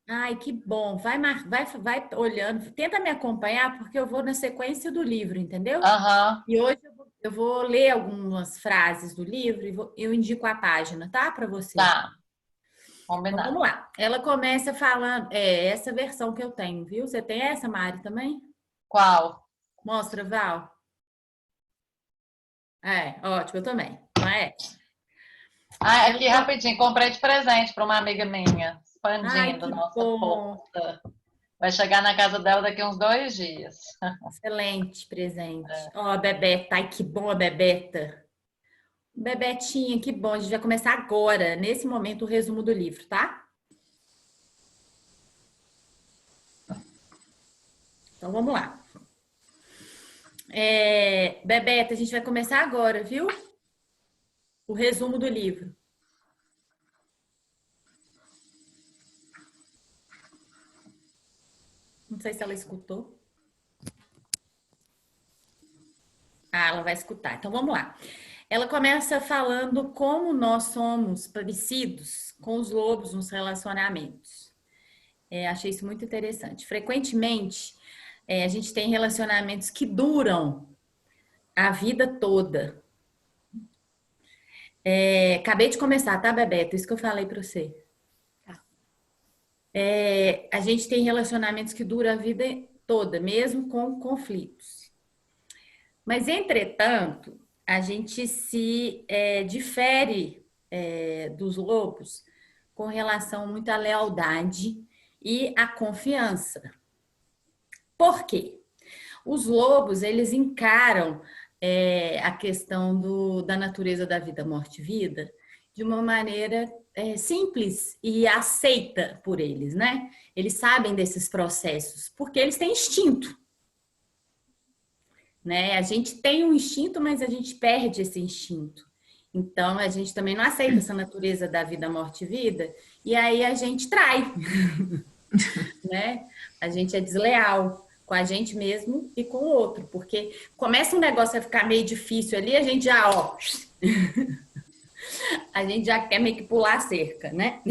Ai, que bom. Vai olhando, tenta me acompanhar, porque eu vou na sequência do livro, entendeu? Aham, E hoje eu vou ler algumas frases do livro e eu indico a página, tá? Para você. tá, Então combinado. vamos lá. Ela começa falando, essa versão que eu tenho, viu? Você tem essa, Mari, também? Qual? Mostra, Val. Ótimo, eu também. Então é essa. Ah, Ela, aqui rapidinho, comprei de presente para uma amiga minha, ai, expandindo que nossa bom. força. Vai chegar na casa dela daqui uns 2 dias. Excelente presente. Ó, a Bebeta. Ai, que bom a Bebeta. Bebetinha, que bom. A gente vai começar agora, nesse momento, o resumo do livro, tá? Então vamos lá. Bebeta, a gente vai começar agora, viu? O resumo do livro. Não sei se ela escutou. Ah, ela vai escutar. Então vamos lá. Ela começa falando como nós somos parecidos com os lobos nos relacionamentos. Achei isso muito interessante. Frequentemente, a gente tem relacionamentos que duram a vida toda. Acabei de começar, tá, Bebeto? Isso que eu falei para você. A gente tem relacionamentos que duram a vida toda, mesmo com conflitos. Mas, entretanto, a gente se difere dos lobos com relação muito à lealdade e à confiança. Por quê? Os lobos, eles encaram a questão da natureza da vida, morte e vida de uma maneira simples e aceita por eles, né? Eles sabem desses processos, porque eles têm instinto, né? A gente tem um instinto, mas a gente perde esse instinto. Então, a gente também não aceita essa natureza da vida, morte e vida, e aí a gente trai, né? A gente é desleal com a gente mesmo e com o outro, porque começa um negócio a ficar meio difícil ali, a gente já, ó, a gente já quer meio que pular a cerca, né?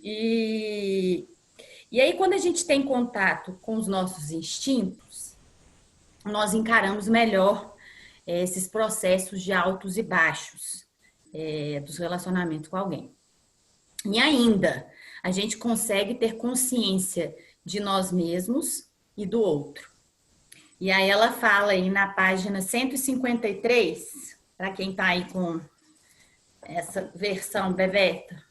E, e aí, quando a gente tem contato com os nossos instintos, nós encaramos melhor esses processos de altos e baixos dos relacionamentos com alguém. E ainda, a gente consegue ter consciência de nós mesmos e do outro. E aí ela fala aí na página 153, para quem está aí com essa versão Bebeta,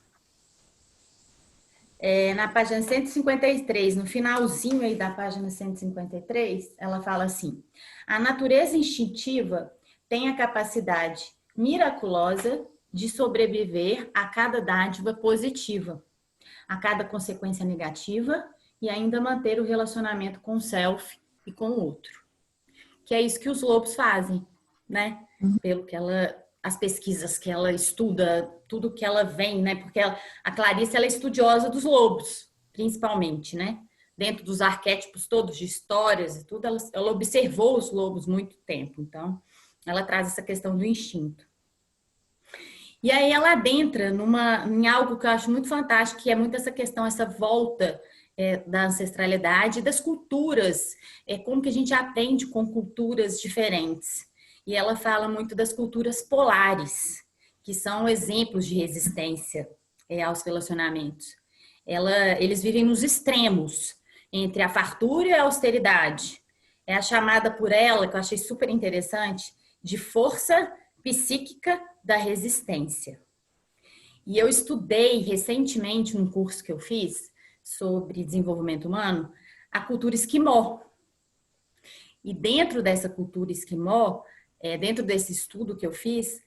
na página 153, no finalzinho aí da página 153, ela fala assim: a natureza instintiva tem a capacidade miraculosa de sobreviver a cada dádiva positiva, a cada consequência negativa e ainda manter o relacionamento com o self e com o outro. Que é isso que os lobos fazem, né? Pelo que as pesquisas que ela estuda, tudo que ela vem, né? Porque a Clarice ela é estudiosa dos lobos, principalmente, né? Dentro dos arquétipos todos de histórias e tudo, ela observou os lobos muito tempo. Então, ela traz essa questão do instinto. E aí ela adentra em algo que eu acho muito fantástico, que é muito essa questão, essa volta da ancestralidade e das culturas, como que a gente aprende com culturas diferentes. E ela fala muito das culturas polares, que são exemplos de resistência aos relacionamentos. Eles vivem nos extremos, entre a fartura e a austeridade. É a chamada por ela, que eu achei super interessante, de força psíquica da resistência. E eu estudei recentemente num curso que eu fiz sobre desenvolvimento humano, a cultura esquimó. E dentro dessa cultura esquimó, dentro desse estudo que eu fiz,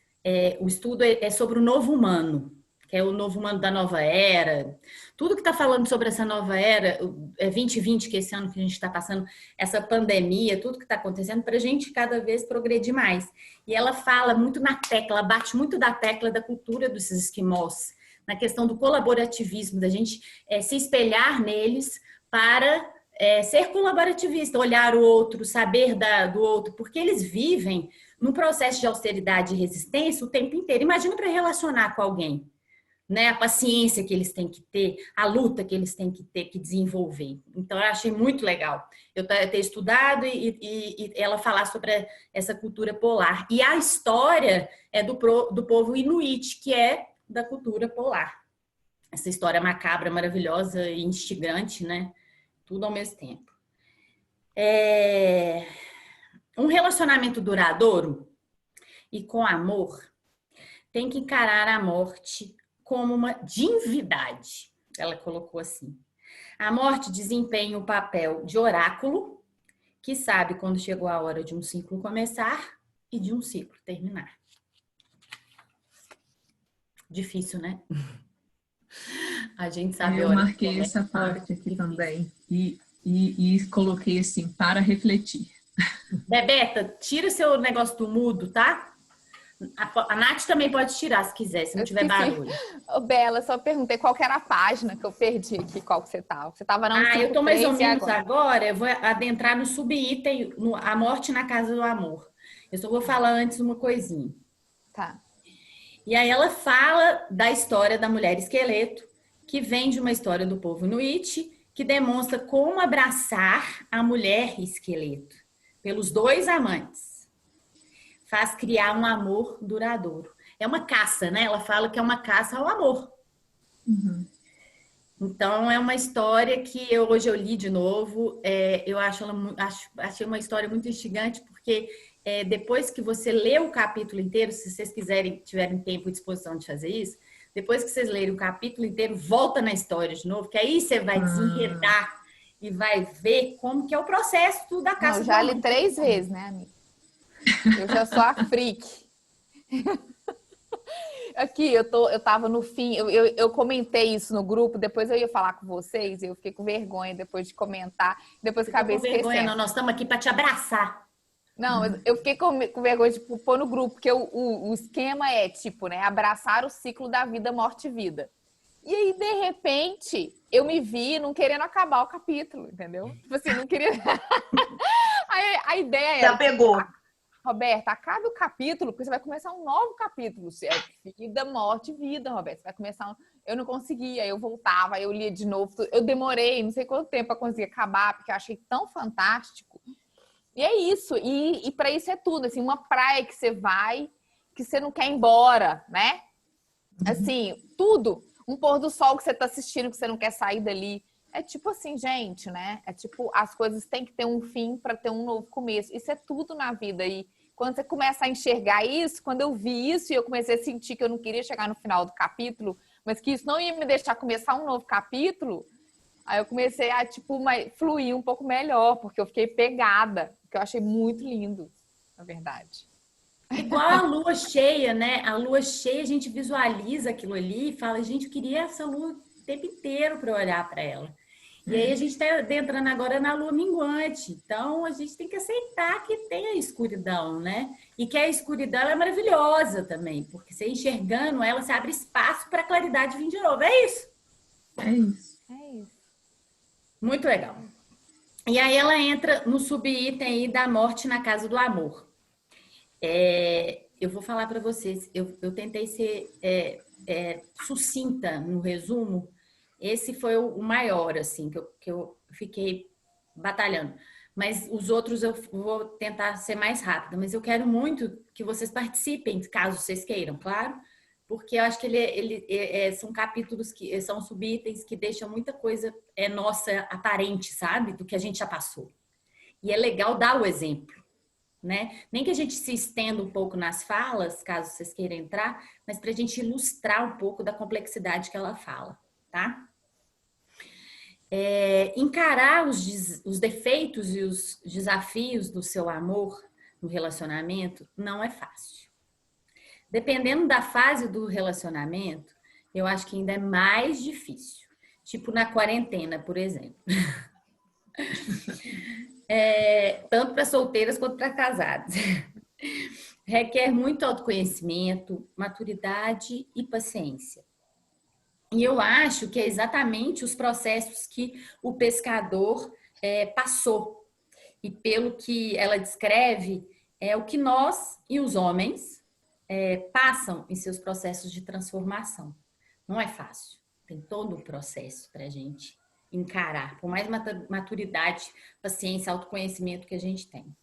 o estudo é sobre o novo humano, que é o novo humano da nova era. Tudo que está falando sobre essa nova era, 2020, que é esse ano que a gente está passando, essa pandemia, tudo que está acontecendo, para a gente cada vez progredir mais. E ela fala muito na tecla, ela bate muito da tecla da cultura dos esquimós, na questão do colaborativismo, da gente se espelhar neles para ser colaborativista, olhar o outro, saber do outro, porque eles vivem num processo de austeridade e resistência o tempo inteiro. Imagina para relacionar com alguém. né? A paciência que eles têm que ter, a luta que eles têm que ter que desenvolver. Então, eu achei muito legal eu ter estudado e ela falar sobre essa cultura polar. E a história é do povo Inuit, que é da cultura polar. Essa história macabra, maravilhosa e instigante, né? Tudo ao mesmo tempo. Um relacionamento duradouro e com amor tem que encarar a morte como uma divindade. Ela colocou assim. A morte desempenha o papel de oráculo, que sabe quando chegou a hora de um ciclo começar e de um ciclo terminar. Difícil, né? A gente sabe a Eu hora que marquei começa, essa a hora parte aqui que também e coloquei assim, para refletir. Bebeta, tira seu negócio do mudo, tá? A Nath também pode tirar se quiser, se não Eu tiver esqueci. barulho. Ô, Bela, só perguntei qual que era a página que eu perdi aqui, qual que você tava. Você tava na Eu tô mais ou 153 e menos agora? agora, eu vou adentrar no subitem, A Morte na Casa do Amor. Eu só vou falar antes uma coisinha. Tá. E aí ela fala da história da mulher esqueleto, que vem de uma história do povo Inuit, que demonstra como abraçar a mulher esqueleto pelos dois amantes. Faz criar um amor duradouro. É uma caça, né? Ela fala que é uma caça ao amor. Uhum. Então, é uma história que hoje eu li de novo. Eu achei uma história muito instigante, porque depois que você lê o capítulo inteiro, se vocês tiverem tempo e disposição de fazer isso, depois que vocês lerem o capítulo inteiro, volta na história de novo, que aí você vai desenredar e vai ver como que é o processo da caça Não, do já li amor. 3 vezes, né, amiga? Eu já sou a freak. Aqui, eu tava no fim, eu comentei isso no grupo, depois eu ia falar com vocês, e eu fiquei com vergonha depois de comentar, depois Ficou acabei com vergonha, não. esquecendo. Nós estamos aqui para te abraçar. Não, eu fiquei com vergonha de pôr no grupo, porque o esquema é, tipo, né, abraçar o ciclo da vida, morte e vida. E aí, de repente, eu me vi não querendo acabar o capítulo, entendeu? Tipo assim, não queria... Aí, a ideia Já era... pegou. Roberta, acabe o capítulo, porque você vai começar um novo capítulo. É vida, morte, vida, Roberta. Você vai começar um... Eu não conseguia, eu voltava, eu lia de novo. Eu demorei não sei quanto tempo para conseguir acabar, porque eu achei tão fantástico. E é isso. E para isso é tudo. Assim, uma praia que você vai, que você não quer ir embora, né? Assim, tudo. Um pôr do sol que você está assistindo, que você não quer sair dali. É tipo assim, gente, né? É tipo, as coisas têm que ter um fim para ter um novo começo. Isso é tudo na vida. E quando você começa a enxergar isso, quando eu vi isso e eu comecei a sentir que eu não queria chegar no final do capítulo, mas que isso não ia me deixar começar um novo capítulo, aí eu comecei a, tipo, fluir um pouco melhor, porque eu fiquei pegada, porque eu achei muito lindo, na verdade. Igual a lua cheia, né? A lua cheia, a gente visualiza aquilo ali e fala, gente, eu queria essa lua o tempo inteiro para olhar para ela. E aí a gente está entrando agora na lua minguante. Então a gente tem que aceitar que tem a escuridão, né? E que a escuridão ela é maravilhosa também, porque você enxergando ela, você abre espaço para a claridade vir de novo. É isso. É isso. É isso. Muito legal. E aí ela entra no subitem aí da morte na casa do amor. Eu vou falar para vocês, eu tentei ser sucinta no resumo. Esse foi o maior, assim, que eu fiquei batalhando. Mas os outros eu vou tentar ser mais rápida. Mas eu quero muito que vocês participem, caso vocês queiram, claro. Porque eu acho que são capítulos que são subitens que deixam muita coisa nossa aparente, sabe? Do que a gente já passou. E é legal dar o exemplo, né? Nem que a gente se estenda um pouco nas falas, caso vocês queiram entrar, mas para a gente ilustrar um pouco da complexidade que ela fala, tá? Encarar os defeitos e os desafios do seu amor no relacionamento não é fácil. Dependendo da fase do relacionamento, eu acho que ainda é mais difícil. Tipo na quarentena, por exemplo. Tanto para solteiras quanto para casados. Requer muito autoconhecimento, maturidade e paciência. E eu acho que é exatamente os processos que o pescador passou. E pelo que ela descreve, é o que nós e os homens passam em seus processos de transformação. Não é fácil. Tem todo o processo para a gente encarar, por mais maturidade, paciência, autoconhecimento que a gente tem.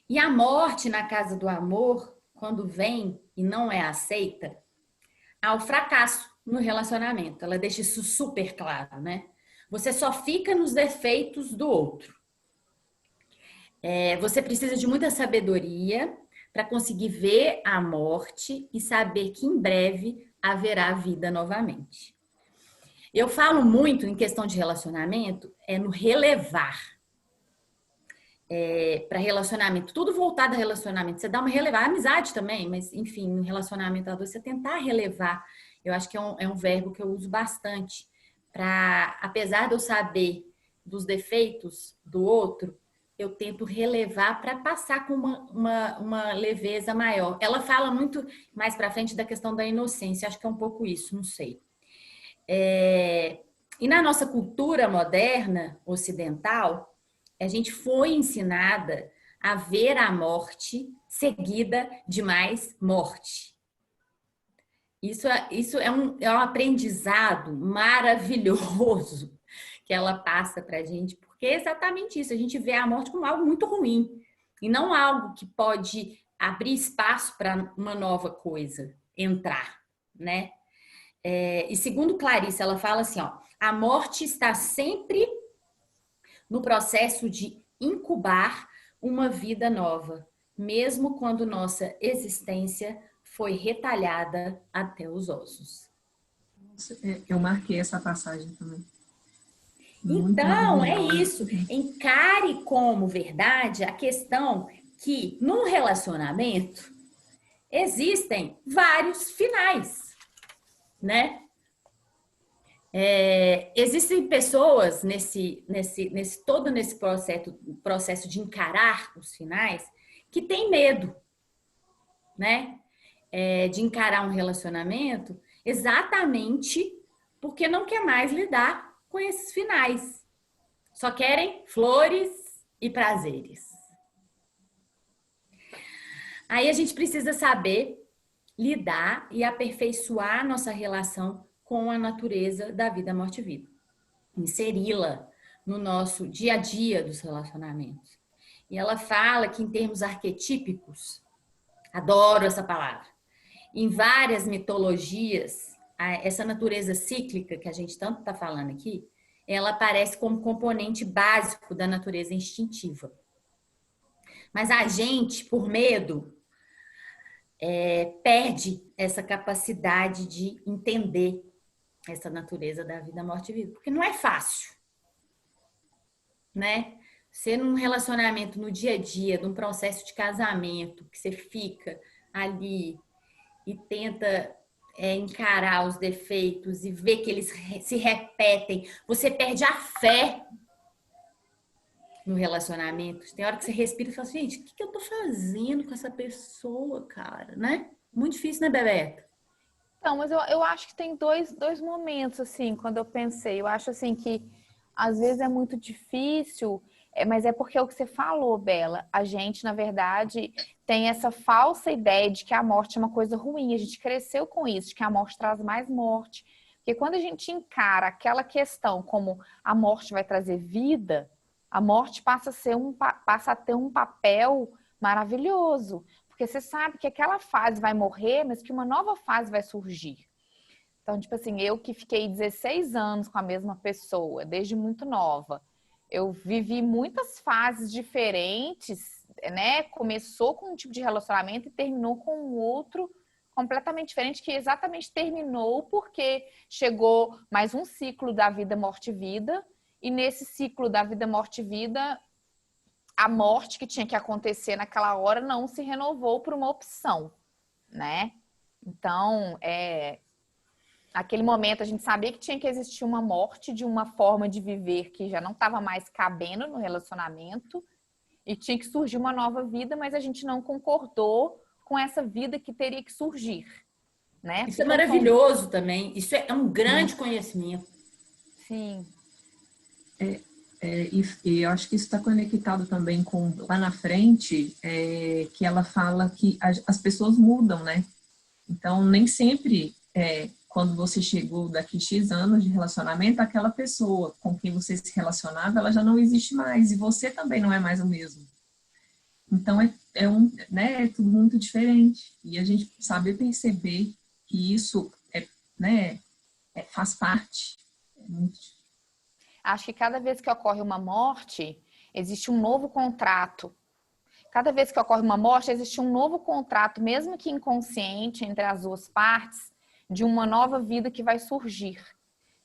E a morte na casa do amor, quando vem e não é aceita, há o fracasso no relacionamento. Ela deixa isso super claro, né? Você só fica nos defeitos do outro. Você precisa de muita sabedoria para conseguir ver a morte e saber que em breve haverá vida novamente. Eu falo muito em questão de relacionamento, no relevar. Para relacionamento, tudo voltado a relacionamento. Você dá uma relevar, amizade também, mas enfim, no relacionamento, você tentar relevar. Eu acho que é um verbo que eu uso bastante. Apesar de eu saber dos defeitos do outro, eu tento relevar para passar com uma leveza maior. Ela fala muito mais para frente da questão da inocência, acho que é um pouco isso, não sei. E na nossa cultura moderna, ocidental, a gente foi ensinada a ver a morte seguida de mais morte. Isso é um aprendizado maravilhoso que ela passa para a gente, porque é exatamente isso. A gente vê a morte como algo muito ruim e não algo que pode abrir espaço para uma nova coisa entrar, né? E segundo Clarice, ela fala assim, ó, a morte está sempre no processo de incubar uma vida nova, mesmo quando nossa existência foi retalhada até os ossos. Eu marquei essa passagem também. Então, é isso. Encare como verdade a questão que no relacionamento existem vários finais, né? Existem pessoas todo nesse processo de encarar os finais que tem medo, né? De encarar um relacionamento exatamente porque não quer mais lidar com esses finais. Só querem flores e prazeres. Aí a gente precisa saber lidar e aperfeiçoar nossa relação com a natureza da vida, morte e vida. Inseri-la no nosso dia a dia dos relacionamentos. E ela fala que em termos arquetípicos, adoro essa palavra, em várias mitologias, essa natureza cíclica que a gente tanto está falando aqui, ela aparece como componente básico da natureza instintiva. Mas a gente, por medo, perde essa capacidade de entender essa natureza da vida, morte e vida, porque não é fácil, né? Ser num relacionamento no dia a dia, num processo de casamento, que você fica ali e tenta encarar os defeitos e ver que eles se repetem, você perde a fé no relacionamento. Tem hora que você respira e fala assim, gente, o que eu tô fazendo com essa pessoa, cara, né? Muito difícil, né, Bebeto? Não, mas eu acho que tem dois momentos, assim, quando eu pensei. Eu acho, assim, que às vezes é muito difícil, mas é porque é o que você falou, Bela. A gente, na verdade, tem essa falsa ideia de que a morte é uma coisa ruim. A gente cresceu com isso, de que a morte traz mais morte. Porque quando a gente encara aquela questão como a morte vai trazer vida, a morte passa a ter um papel maravilhoso. Porque você sabe que aquela fase vai morrer, mas que uma nova fase vai surgir. Então, tipo assim, eu que fiquei 16 anos com a mesma pessoa, desde muito nova, eu vivi muitas fases diferentes, né? Começou com um tipo de relacionamento e terminou com um outro completamente diferente, que exatamente terminou porque chegou mais um ciclo da vida, morte e vida, e nesse ciclo da vida, morte e vida, a morte que tinha que acontecer naquela hora não se renovou por uma opção, né? Então, naquele momento a gente sabia que tinha que existir uma morte de uma forma de viver que já não estava mais cabendo no relacionamento e tinha que surgir uma nova vida, mas a gente não concordou com essa vida que teria que surgir, né? Isso é maravilhoso também. Isso é um grande conhecimento. Sim. E eu acho que isso está conectado também com lá na frente, que ela fala que as pessoas mudam, né? Então, nem sempre quando você chegou daqui X anos de relacionamento, aquela pessoa com quem você se relacionava, ela já não existe mais, e você também não é mais o mesmo. Então, é tudo muito diferente. E a gente saber perceber que isso faz parte. É muito... Acho que cada vez que ocorre uma morte, existe um novo contrato. Cada vez que ocorre uma morte, existe um novo contrato, mesmo que inconsciente, entre as duas partes, de uma nova vida que vai surgir,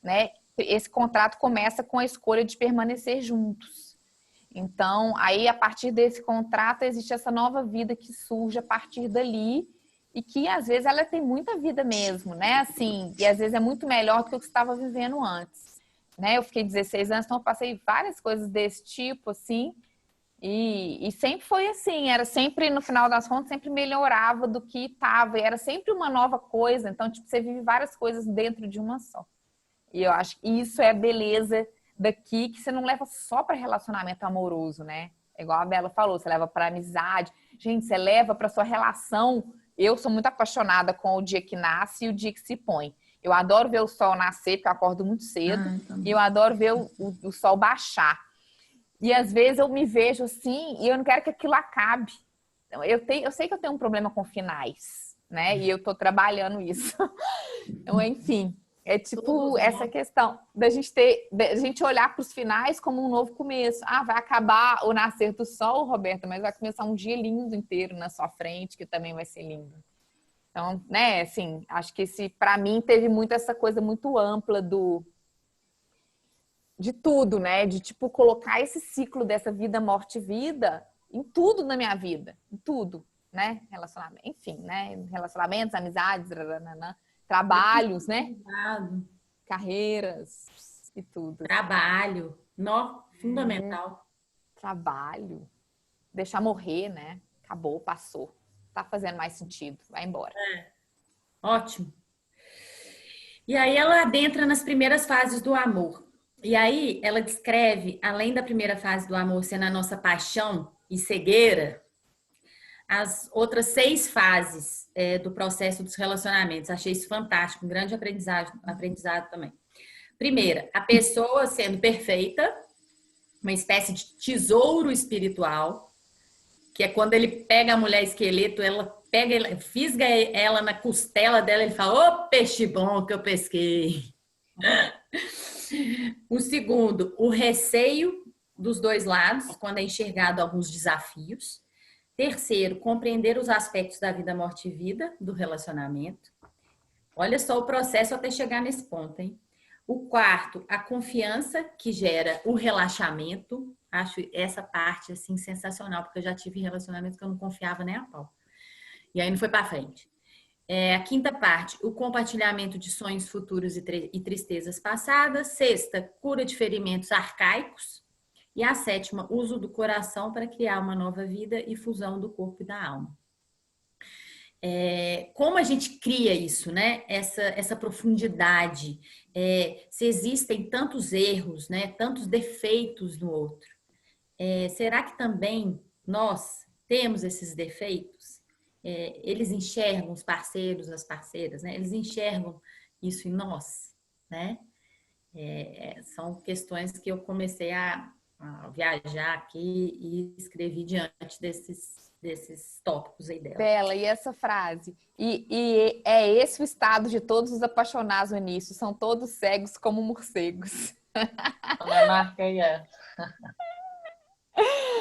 né? Esse contrato começa com a escolha de permanecer juntos. Então, aí, a partir desse contrato, existe essa nova vida que surge a partir dali e que, às vezes, ela tem muita vida mesmo, né? Assim, e às vezes é muito melhor do que o que você estava vivendo antes, né? Eu fiquei 16 anos, então eu passei várias coisas desse tipo, assim, e sempre foi assim, era sempre, no final das contas, sempre melhorava do que estava, e era sempre uma nova coisa, então, tipo, você vive várias coisas dentro de uma só. E eu acho que isso é a beleza daqui, que você não leva só para relacionamento amoroso, né? Igual a Bela falou, você leva para amizade. Gente, você leva para sua relação. Eu sou muito apaixonada com o dia que nasce e o dia que se põe. Eu adoro ver o sol nascer, porque eu acordo muito cedo. E eu adoro ver o sol baixar. E às vezes eu me vejo assim e eu não quero que aquilo acabe. Então, eu sei que eu tenho um problema com finais, né? E eu tô trabalhando isso. Então, enfim, é tipo essa questão da gente olhar para os finais como um novo começo. Ah, vai acabar o nascer do sol, Roberta, mas vai começar um dia lindo inteiro na sua frente, que também vai ser lindo. Então, né, assim, acho que para mim teve muito essa coisa muito ampla de tudo, né? De, tipo, colocar esse ciclo dessa vida, morte e vida em tudo na minha vida. Em tudo, né? Relacionamento, enfim, né? Relacionamentos, amizades, trabalhos, né? Carreiras e tudo. Trabalho. Fundamental. Trabalho. Deixar morrer, né? Acabou, passou. Tá fazendo mais sentido. Vai embora. Ótimo. E aí ela adentra nas primeiras fases do amor. E aí ela descreve, além da primeira fase do amor sendo a nossa paixão e cegueira, as outras 6 fases do processo dos relacionamentos. Achei isso fantástico, um grande aprendizado também. Primeira, a pessoa sendo perfeita, uma espécie de tesouro espiritual, que é quando ele pega a mulher esqueleto, fisga ela na costela dela, ele fala: ô, peixe bom que eu pesquei. O segundo, o receio dos dois lados, quando é enxergado alguns desafios. Terceiro, compreender os aspectos da vida, morte e vida do relacionamento. Olha só o processo até chegar nesse ponto, hein? O quarto, a confiança que gera o relaxamento. Acho essa parte, assim, sensacional, porque eu já tive relacionamentos que eu não confiava nem a pau. E aí não foi para frente. A quinta parte, o compartilhamento de sonhos futuros e tristezas passadas. Sexta, cura de ferimentos arcaicos. E a sétima, uso do coração para criar uma nova vida e fusão do corpo e da alma. Como a gente cria isso, né? Essa profundidade. Se existem tantos erros, né? Tantos defeitos no outro. Será que também nós temos esses defeitos? Eles enxergam os parceiros, as parceiras, né? Eles enxergam isso em nós, né? São questões que eu comecei a viajar aqui e escrevi diante desses tópicos aí dela. Bela, e essa frase? E é esse o estado de todos os apaixonados no início, são todos cegos como morcegos. Eu marquei essa.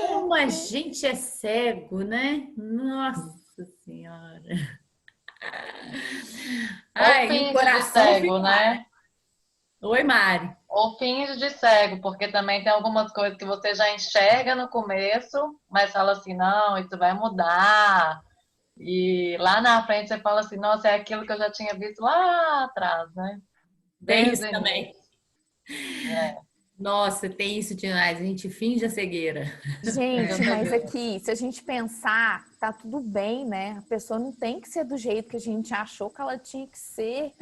Como a gente é cego, né? Nossa Senhora. Ou finge de cego, né? Oi, Mari. Ou finge de cego, porque também tem algumas coisas que você já enxerga no começo, mas fala assim, não, isso vai mudar. E lá na frente você fala assim, nossa, é aquilo que eu já tinha visto lá atrás, né? Tem isso também. Nossa, tem isso demais. A gente finge a cegueira. Gente, mas aqui, se a gente pensar, tá tudo bem, né? A pessoa não tem que ser do jeito que a gente achou que ela tinha que ser.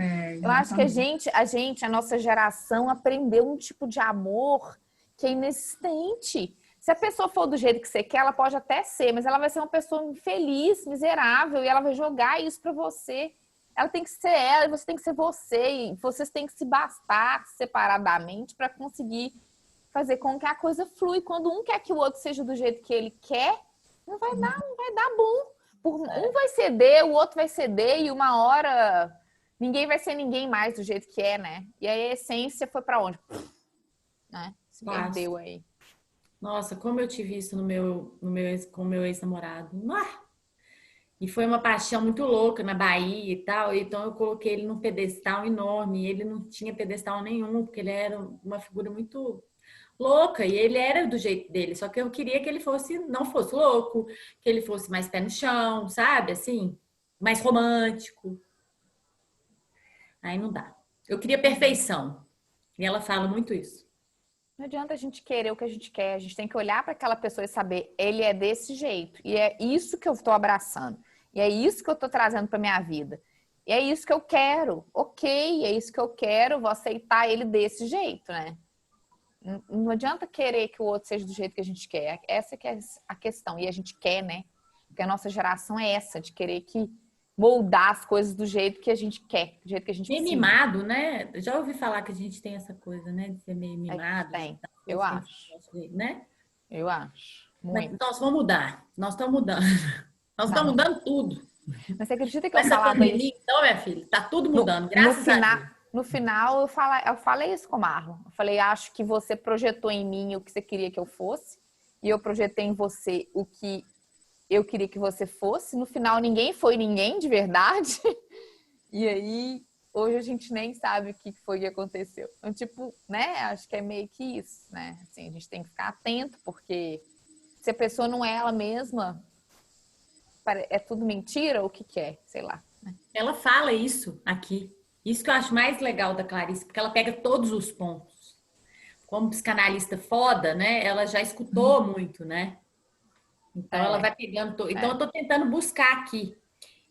Eu acho que a nossa geração aprendeu um tipo de amor que é inexistente. Se a pessoa for do jeito que você quer, ela pode até ser, mas ela vai ser uma pessoa infeliz, miserável, e ela vai jogar isso pra você. ela tem que ser ela e você tem que ser você. E vocês têm que se bastar separadamente para conseguir fazer com que a coisa flui. Quando um quer que o outro seja do jeito que ele quer, não vai dar bom. Um vai ceder, o outro vai ceder e uma hora ninguém vai ser ninguém mais do jeito que é, né? E aí a essência foi para onde? Né? Se perdeu aí. Nossa, como eu tive isso com o meu ex-namorado. E foi uma paixão muito louca na Bahia e tal. Então eu coloquei ele num pedestal enorme. E ele não tinha pedestal nenhum, porque ele era uma figura muito louca. E ele era do jeito dele. Só que eu queria que ele não fosse louco, que ele fosse mais pé no chão, sabe? Assim, mais romântico. Aí não dá. Eu queria perfeição. E ela fala muito isso. Não adianta a gente querer o que a gente quer. A gente tem que olhar para aquela pessoa e saber, ele é desse jeito. E é isso que eu estou abraçando. E é isso que eu estou trazendo para minha vida. E é isso que eu quero. Ok, é isso que eu quero. Vou aceitar ele desse jeito, né? Não adianta querer que o outro seja do jeito que a gente quer. Essa que é a questão. E a gente quer, né? Porque a nossa geração é essa, de querer que moldar as coisas do jeito que a gente quer, do jeito que a gente meio precisa. mimado, né? Já ouvi falar que a gente tem essa coisa, né? De ser meio mimado. Tem, eu acho. Né? Eu acho. Muito. Nós vamos mudar. Nós estamos mudando. Nós estamos mudando tudo. Mas você acredita que Com eu essa falava pandemia, isso? então, minha filha, tá tudo mudando, graças a Deus. No final, eu falei isso com o Marlon. Eu falei, acho que você projetou em mim o que você queria que eu fosse. E eu projetei em você o que eu queria que você fosse. No final, ninguém foi ninguém de verdade. E aí, hoje a gente nem sabe o que foi que aconteceu. Então, tipo, né? Acho que é meio que isso, né? Assim, a gente tem que ficar atento, porque se a pessoa não é ela mesma, é tudo mentira ou o que que é? Sei lá. Né? Ela fala isso aqui. Isso que eu acho mais legal da Clarice, porque ela pega todos os pontos. Como psicanalista foda, né? Ela já escutou muito, né? Então ela vai pegando. Então eu tô tentando buscar aqui.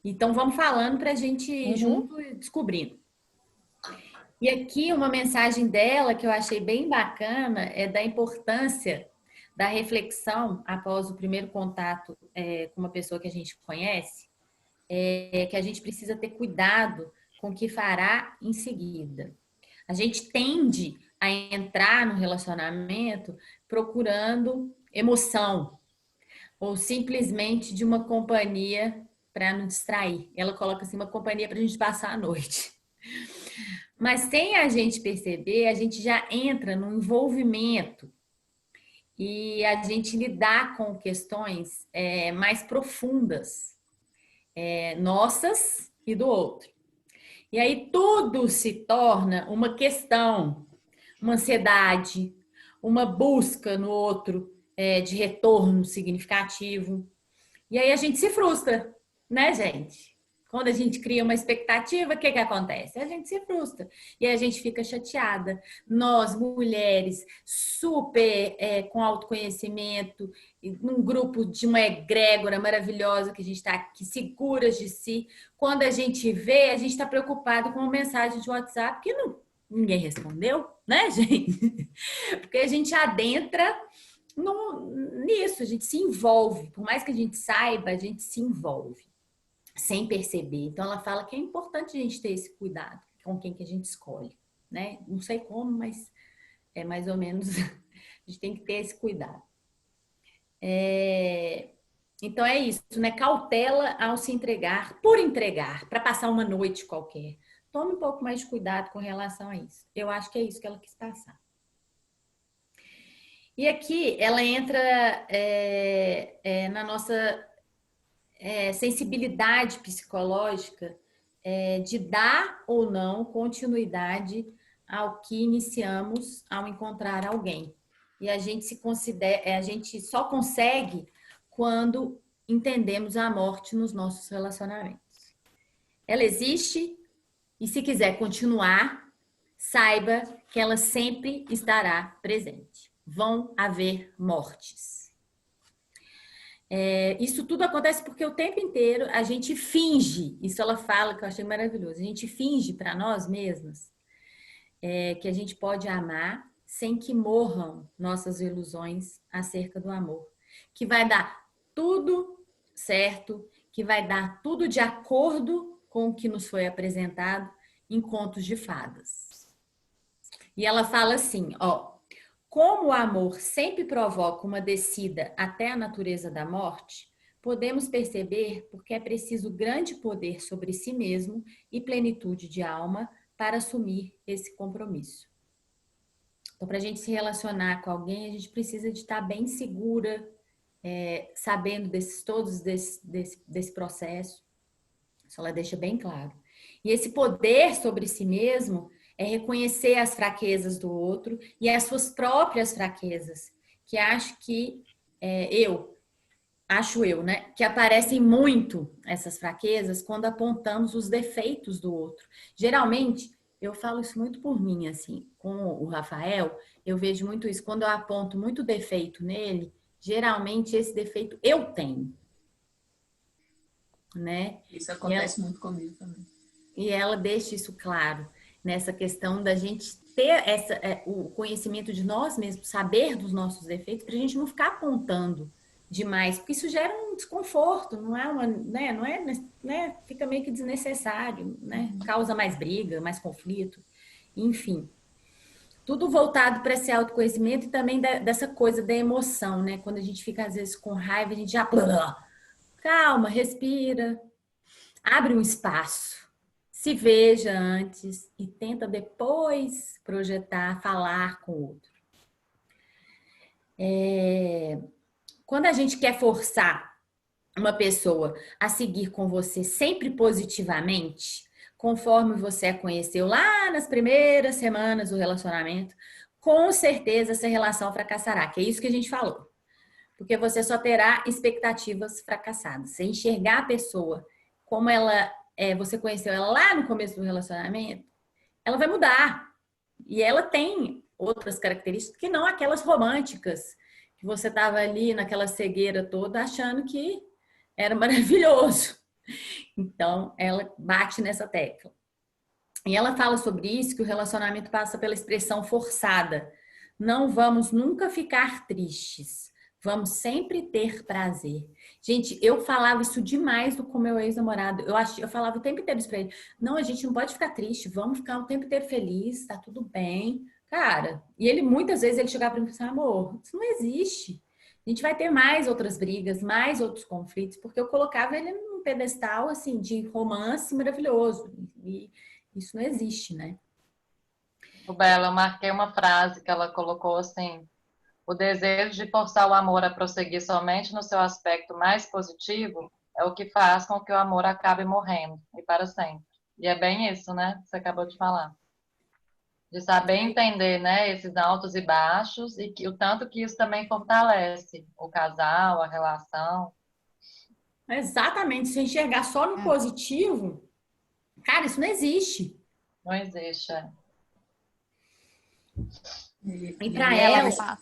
Então vamos falando pra gente ir junto e descobrindo. E aqui uma mensagem dela que eu achei bem bacana é da importância da reflexão após o primeiro contato com uma pessoa que a gente conhece, que a gente precisa ter cuidado com o que fará em seguida. A gente tende a entrar no relacionamento procurando emoção ou simplesmente de uma companhia para nos distrair. Ela coloca assim, uma companhia para a gente passar a noite. Mas sem a gente perceber, a gente já entra no envolvimento e a gente lidar com questões mais profundas, nossas e do outro. E aí tudo se torna uma questão, uma ansiedade, uma busca no outro de retorno significativo. E aí a gente se frustra, né, gente? Quando a gente cria uma expectativa, o que que acontece? A gente se frustra e a gente fica chateada. Nós, mulheres, super com autoconhecimento, num grupo de uma egrégora maravilhosa que a gente está aqui, seguras de si. Quando a gente vê, a gente está preocupado com uma mensagem de WhatsApp que ninguém respondeu, né, gente? Porque a gente adentra nisso, a gente se envolve. Por mais que a gente saiba, a gente se envolve sem perceber. Então ela fala que é importante a gente ter esse cuidado com quem que a gente escolhe, né? Não sei como, mas é mais ou menos a gente tem que ter esse cuidado. Então é isso, né? Cautela ao se entregar, para passar uma noite qualquer. Tome um pouco mais de cuidado com relação a isso. Eu acho que é isso que ela quis passar. E aqui ela entra na nossa sensibilidade psicológica de dar ou não continuidade ao que iniciamos ao encontrar alguém. E a gente só consegue quando entendemos a morte nos nossos relacionamentos. Ela existe e se quiser continuar, saiba que ela sempre estará presente. Vão haver mortes. Isso tudo acontece porque o tempo inteiro a gente finge, isso ela fala que eu achei maravilhoso, a gente finge para nós mesmas que a gente pode amar sem que morram nossas ilusões acerca do amor. Que vai dar tudo certo, que vai dar tudo de acordo com com o que nos foi apresentado em Contos de Fadas. E ela fala assim, ó, como o amor sempre provoca uma descida até a natureza da morte, podemos perceber porque é preciso grande poder sobre si mesmo e plenitude de alma para assumir esse compromisso. Então, para a gente se relacionar com alguém, a gente precisa de estar bem segura, sabendo desse processo. Isso ela deixa bem claro. E esse poder sobre si mesmo é reconhecer as fraquezas do outro e as suas próprias fraquezas, que acho eu, né, que aparecem muito essas fraquezas quando apontamos os defeitos do outro. Geralmente, eu falo isso muito por mim, assim, com o Rafael, eu vejo muito isso. Quando eu aponto muito defeito nele, geralmente esse defeito eu tenho, né? Isso acontece muito comigo também. E ela deixa isso claro, nessa questão da gente ter o conhecimento de nós mesmos, saber dos nossos defeitos, para a gente não ficar apontando demais, porque isso gera um desconforto, não é né, fica meio que desnecessário, né? Causa mais briga, mais conflito, enfim. Tudo voltado para esse autoconhecimento e também dessa coisa da emoção, né? Quando a gente fica, às vezes, com raiva, a gente já... Calma, respira, abre um espaço, se veja antes e tenta depois projetar, falar com o outro. Quando a gente quer forçar uma pessoa a seguir com você sempre positivamente, conforme você a conheceu lá nas primeiras semanas do relacionamento, com certeza essa relação fracassará, que é isso que a gente falou. Porque você só terá expectativas fracassadas. Você enxergar a pessoa como ela você conheceu ela lá no começo do relacionamento, ela vai mudar. E ela tem outras características que não aquelas românticas, que você estava ali naquela cegueira toda achando que era maravilhoso. Então, ela bate nessa tecla. E ela fala sobre isso, que o relacionamento passa pela expressão forçada. Não vamos nunca ficar tristes. Vamos sempre ter prazer. Gente, eu falava isso demais com o meu ex-namorado. Eu falava o tempo inteiro isso pra ele. Não, a gente não pode ficar triste. Vamos ficar o tempo inteiro feliz. Tá tudo bem. Cara, e ele muitas vezes ele chegava pra mim e falava, amor, isso não existe. A gente vai ter mais outras brigas, mais outros conflitos, porque eu colocava ele num pedestal, assim, de romance maravilhoso. E isso não existe, né? O Bela, eu marquei uma frase que ela colocou assim: o desejo de forçar o amor a prosseguir somente no seu aspecto mais positivo é o que faz com que o amor acabe morrendo, e para sempre. E é bem isso, né? Que você acabou de falar. De saber entender, né, esses altos e baixos, e o tanto que isso também fortalece o casal, a relação. Exatamente. Se enxergar só no positivo, cara, isso não existe. Não existe. E para ela,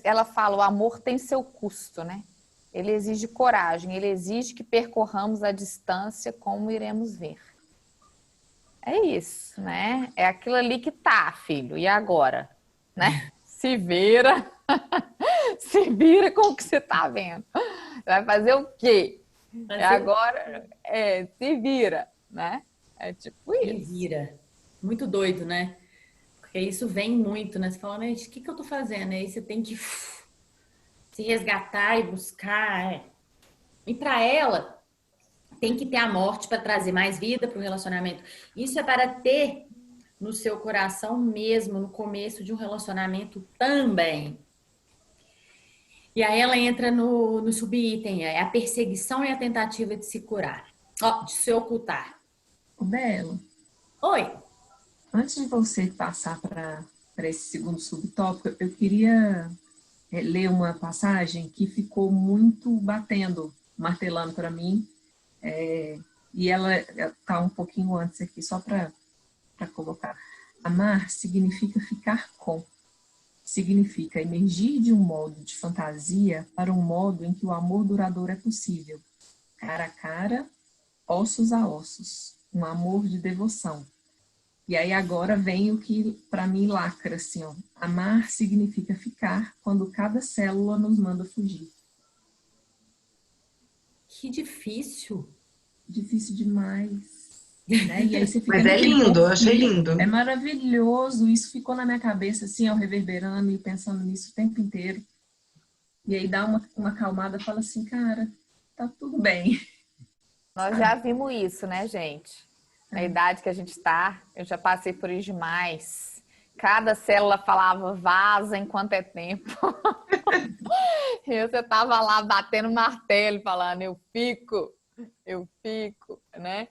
ela fala, o amor tem seu custo, né? Ele exige coragem, ele exige que percorramos a distância como iremos ver. É isso, né? É aquilo ali que tá, filho. E agora? Né? Se vira. Se vira com o que você tá vendo. Vai fazer o quê? Agora, se vira, né? É tipo isso. Se vira. Muito doido, né? Porque isso vem muito, né? Você fala, mas o que eu tô fazendo? Aí você tem que se resgatar e buscar. E para ela, tem que ter a morte para trazer mais vida para o relacionamento. Isso é para ter no seu coração mesmo, no começo de um relacionamento também. E aí ela entra no subitem, é a perseguição e a tentativa de se curar. De se ocultar. O Belo. Oi. Antes de você passar para esse segundo subtópico, eu queria ler uma passagem que ficou muito martelando para mim, e ela está um pouquinho antes aqui, só para colocar. Amar significa ficar com. Significa emergir de um modo de fantasia para um modo em que o amor duradouro é possível. Cara a cara, ossos a ossos. Um amor de devoção. E aí agora vem o que para mim lacra, assim, ó. Amar significa ficar quando cada célula nos manda fugir. Que difícil. Difícil demais. né? E aí você fica Mas é naquele lindo, eu achei conflito. lindo. É maravilhoso. Isso ficou na minha cabeça, assim, ó, reverberando e pensando nisso o tempo inteiro. E aí dá uma acalmada, fala assim, cara, tá tudo bem. Nós já vimos isso, né, gente? Na idade que a gente está, eu já passei por isso demais. Cada célula falava vaza enquanto é tempo. E você tava lá batendo martelo, falando eu fico, né?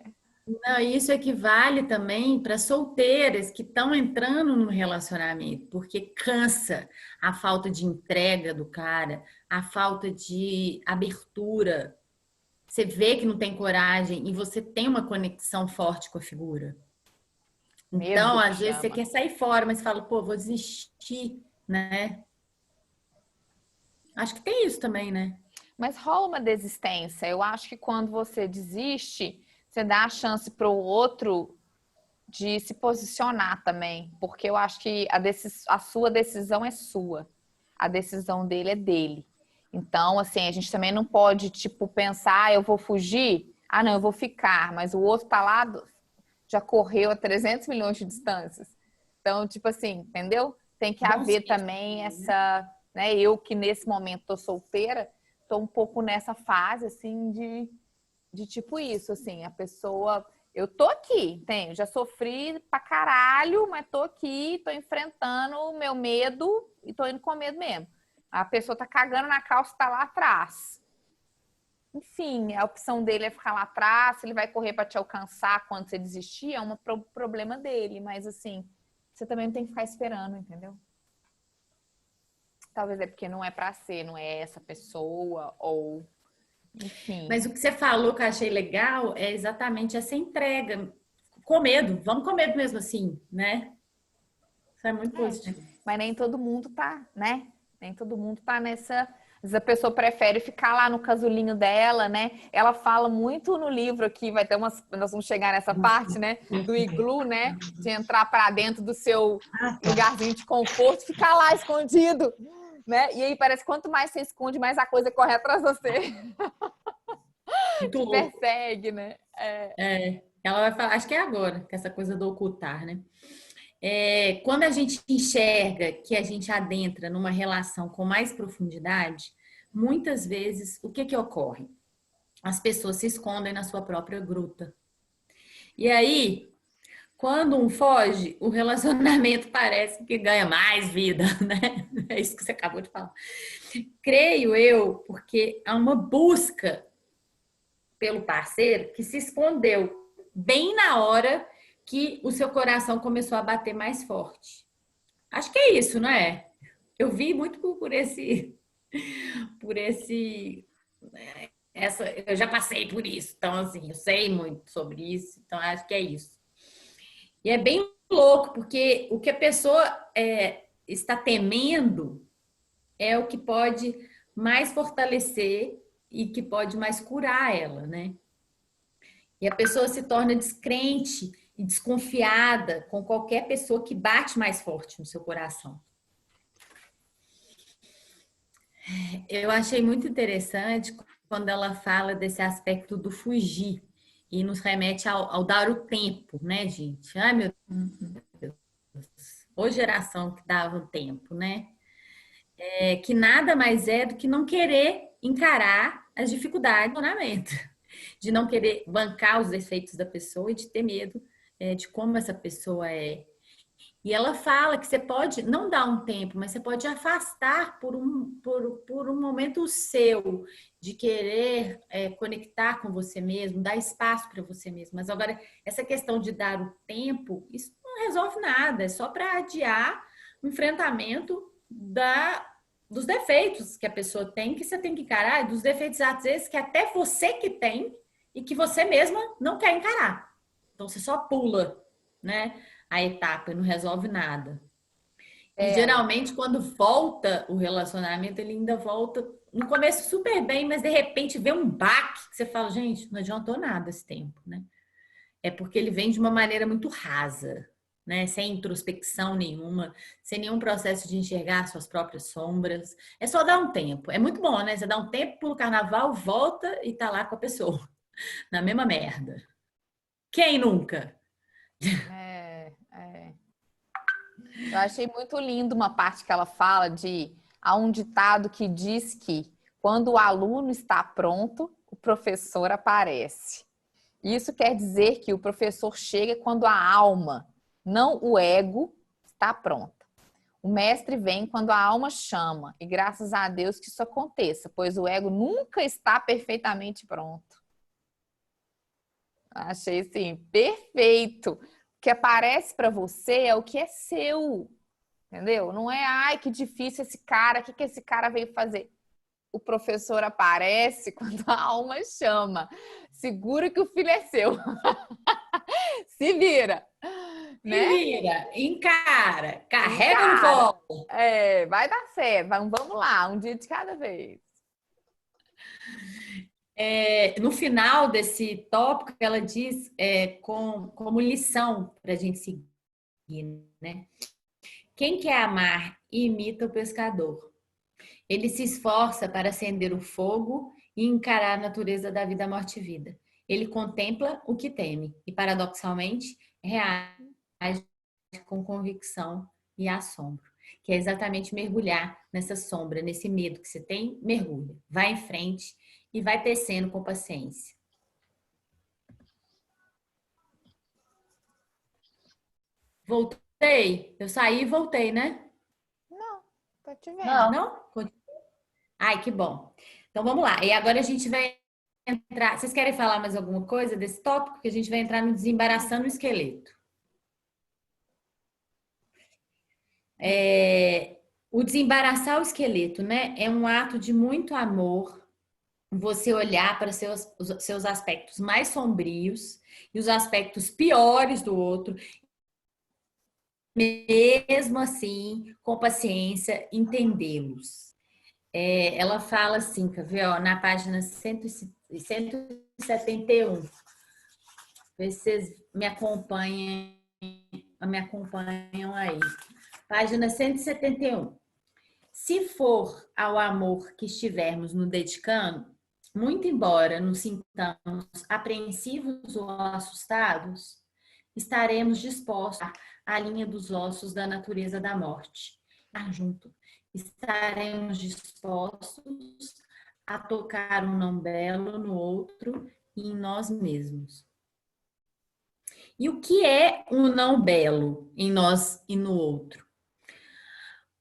Não, isso equivale também para solteiras que estão entrando no relacionamento, porque cansa a falta de entrega do cara, a falta de abertura. Você vê que não tem coragem e você tem uma conexão forte com a figura. Então, Medo que às vezes você chama. quer sair fora, mas fala, pô, vou desistir, né? Acho que tem isso também, né? Mas rola uma desistência. Eu acho que quando você desiste, você dá a chance para o outro de se posicionar também. Porque eu acho que a sua decisão é sua. A decisão dele é dele. Então, assim, a gente também não pode, tipo, pensar, eu vou fugir, não, eu vou ficar, mas o outro tá lá, já correu a 300 milhões de distâncias. Então, tipo assim, entendeu? Tem que Bom haver senso, também né? essa, né? Eu que nesse momento tô solteira, tô um pouco nessa fase, assim, de tipo isso, assim, a pessoa... Eu tô aqui, tenho, já sofri pra caralho, mas tô aqui, tô enfrentando o meu medo e tô indo com medo mesmo. A pessoa tá cagando na calça, tá lá atrás. Enfim, a opção dele é ficar lá atrás, se ele vai correr para te alcançar quando você desistir, é um problema dele, mas assim, você também não tem que ficar esperando, entendeu? Talvez é porque não é para ser, não é essa pessoa, ou enfim. Mas o que você falou que eu achei legal é exatamente essa entrega. Com medo, vamos com medo mesmo assim, né? Isso é muito positivo. Mas nem todo mundo tá, né? Nem todo mundo tá nessa. Às vezes a pessoa prefere ficar lá no casulinho dela, né? Ela fala muito no livro aqui, vai ter umas. Nós vamos chegar nessa parte, né? Do iglu, né? De entrar para dentro do seu lugarzinho de conforto, ficar lá escondido, né? E aí parece que quanto mais você esconde, mais a coisa corre atrás de você. Muito Te louco. persegue, né? Ela vai falar, acho que é agora, que essa coisa do ocultar, né? Quando a gente enxerga que a gente adentra numa relação com mais profundidade, muitas vezes o que ocorre? As pessoas se escondem na sua própria gruta. E aí, quando um foge, o relacionamento parece que ganha mais vida, né? É isso que você acabou de falar. Creio eu, porque há uma busca pelo parceiro que se escondeu bem na hora que o seu coração começou a bater mais forte. Acho que é isso, não é? Eu vi muito por esse, eu já passei por isso, então assim, eu sei muito sobre isso, então acho que é isso. E é bem louco, porque o que a pessoa está temendo é o que pode mais fortalecer e que pode mais curar ela, né? E a pessoa se torna descrente e desconfiada com qualquer pessoa que bate mais forte no seu coração. Eu achei muito interessante quando ela fala desse aspecto do fugir e nos remete ao dar o tempo, né, gente? Ai, meu Deus. Ô geração que dava o tempo, né? Que nada mais é do que não querer encarar as dificuldades do relacionamento, de não querer bancar os defeitos da pessoa e de ter medo de como essa pessoa é. E ela fala que você pode não dar um tempo, mas você pode afastar por um momento seu de querer conectar com você mesmo, dar espaço para você mesmo. Mas agora, essa questão de dar o tempo, isso não resolve nada, é só para adiar o enfrentamento dos defeitos que a pessoa tem, que você tem que encarar, dos defeitos às vezes que até você que tem e que você mesma não quer encarar. Então você só pula, né, a etapa e não resolve nada. E geralmente quando volta o relacionamento, ele ainda volta no começo super bem, mas de repente vê um baque que você fala, gente, não adiantou nada esse tempo, né? É porque ele vem de uma maneira muito rasa, né? Sem introspecção nenhuma, sem nenhum processo de enxergar suas próprias sombras. É só dar um tempo. É muito bom, né? Você dá um tempo pro carnaval, volta e tá lá com a pessoa, na mesma merda. Quem nunca? Eu achei muito lindo uma parte que ela fala há um ditado que diz que quando o aluno está pronto, o professor aparece. Isso quer dizer que o professor chega quando a alma, não o ego, está pronta. O mestre vem quando a alma chama, e graças a Deus que isso aconteça, pois o ego nunca está perfeitamente pronto. Achei assim, perfeito. O que aparece para você é o que é seu, entendeu? Não é, ai, que difícil esse cara, o que esse cara veio fazer? O professor aparece quando a alma chama. Segura que o filho é seu. Se vira. Né? Se vira, encara, carrega no Encara. colo. Vai dar certo. Vamos lá, um dia de cada vez. No final desse tópico, ela diz como lição para a gente seguir, né? Quem quer amar imita o pescador. Ele se esforça para acender o fogo e encarar a natureza da vida, morte e vida. Ele contempla o que teme e, paradoxalmente, reage com convicção e assombro. Que é exatamente mergulhar nessa sombra, nesse medo que você tem, mergulha. Vai em frente e vai tecendo com paciência. Voltei? Eu saí e voltei, né? Não, tô te vendo. Não? Ai, que bom. Então vamos lá. E agora a gente vai entrar. Vocês querem falar mais alguma coisa desse tópico? Que a gente vai entrar no desembaraçando o esqueleto. O desembaraçar o esqueleto, né? É um ato de muito amor. Você olhar para seus aspectos mais sombrios e os aspectos piores do outro. Mesmo assim, com paciência, entendê-los. Ela fala assim, quer ver, ó, na página 171. Vê se vocês me acompanham aí. Página 171. Se for ao amor que estivermos nos dedicando, muito embora nos sintamos apreensivos ou assustados, estaremos dispostos à linha dos ossos da natureza da morte. Junto. Estaremos dispostos a tocar um não belo no outro e em nós mesmos. E o que é um não belo em nós e no outro?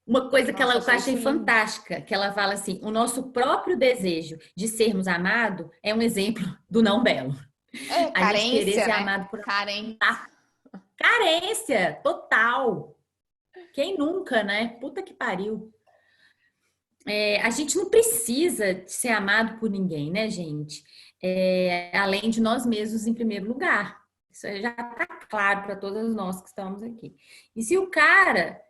Uma coisa que eu achei fantástica, que ela fala assim, o nosso próprio desejo de sermos amados é um exemplo do não belo. Carência, a gente querer ser né? amado por Carência. Carência, total. Quem nunca, né? Puta que pariu. A gente não precisa de ser amado por ninguém, né, gente? Além de nós mesmos em primeiro lugar. Isso já está claro para todas nós que estamos aqui. E se o cara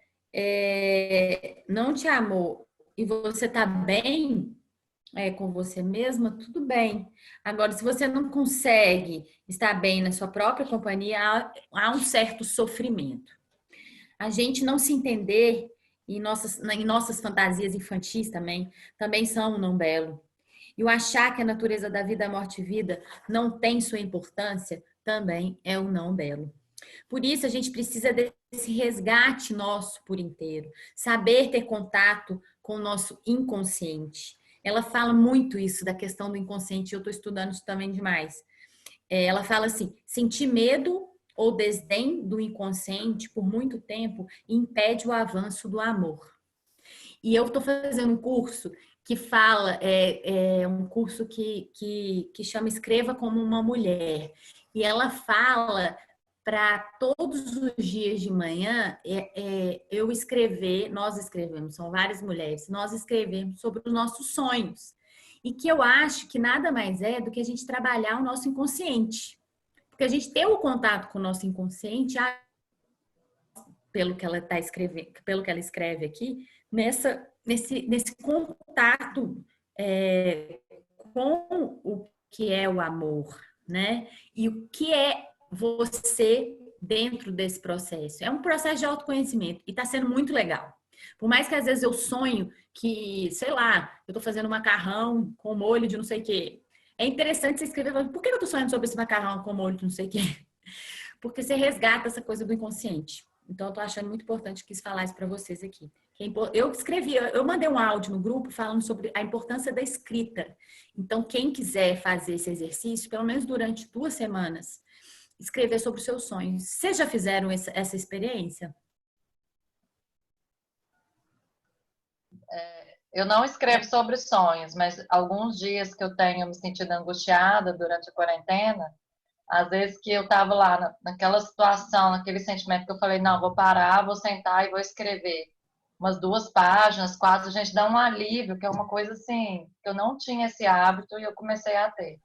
não te amou e você está bem com você mesma, tudo bem. Agora, se você não consegue estar bem na sua própria companhia, há um certo sofrimento. A gente não se entender em nossas fantasias infantis também são um não belo. E o achar que a natureza da vida, morte e vida não tem sua importância também é um não belo. Por isso, a gente precisa desse resgate nosso por inteiro. Saber ter contato com o nosso inconsciente. Ela fala muito isso da questão do inconsciente, eu estou estudando isso também demais. Ela fala assim, sentir medo ou desdém do inconsciente por muito tempo impede o avanço do amor. E eu estou fazendo um curso que fala, um curso que chama Escreva como uma Mulher. E ela fala para todos os dias de manhã nós escrevemos, são várias mulheres, nós escrevemos sobre os nossos sonhos. E que eu acho que nada mais é do que a gente trabalhar o nosso inconsciente. Porque a gente tem o contato com o nosso inconsciente, pelo que ela está escrevendo, pelo que ela escreve aqui, nesse contato com o que é o amor, né? E o que é você dentro desse processo. É um processo de autoconhecimento e está sendo muito legal. Por mais que às vezes eu sonho que, sei lá, eu estou fazendo macarrão com molho de não sei o quê. É interessante você escrever, por que eu estou sonhando sobre esse macarrão com molho de não sei o quê? Porque você resgata essa coisa do inconsciente. Então, eu tô achando muito importante, quis falar isso para vocês aqui. Eu escrevi, eu mandei um áudio no grupo falando sobre a importância da escrita. Então, quem quiser fazer esse exercício, pelo menos durante 2 semanas, escrever sobre os seus sonhos. Vocês já fizeram essa experiência? Eu não escrevo sobre sonhos, mas alguns dias que eu tenho me sentido angustiada durante a quarentena, às vezes que eu estava lá naquela situação, naquele sentimento que eu falei, não, vou parar, vou sentar e vou escrever umas 2 páginas, 4, a gente dá um alívio, que é uma coisa assim, que eu não tinha esse hábito e eu comecei a ter.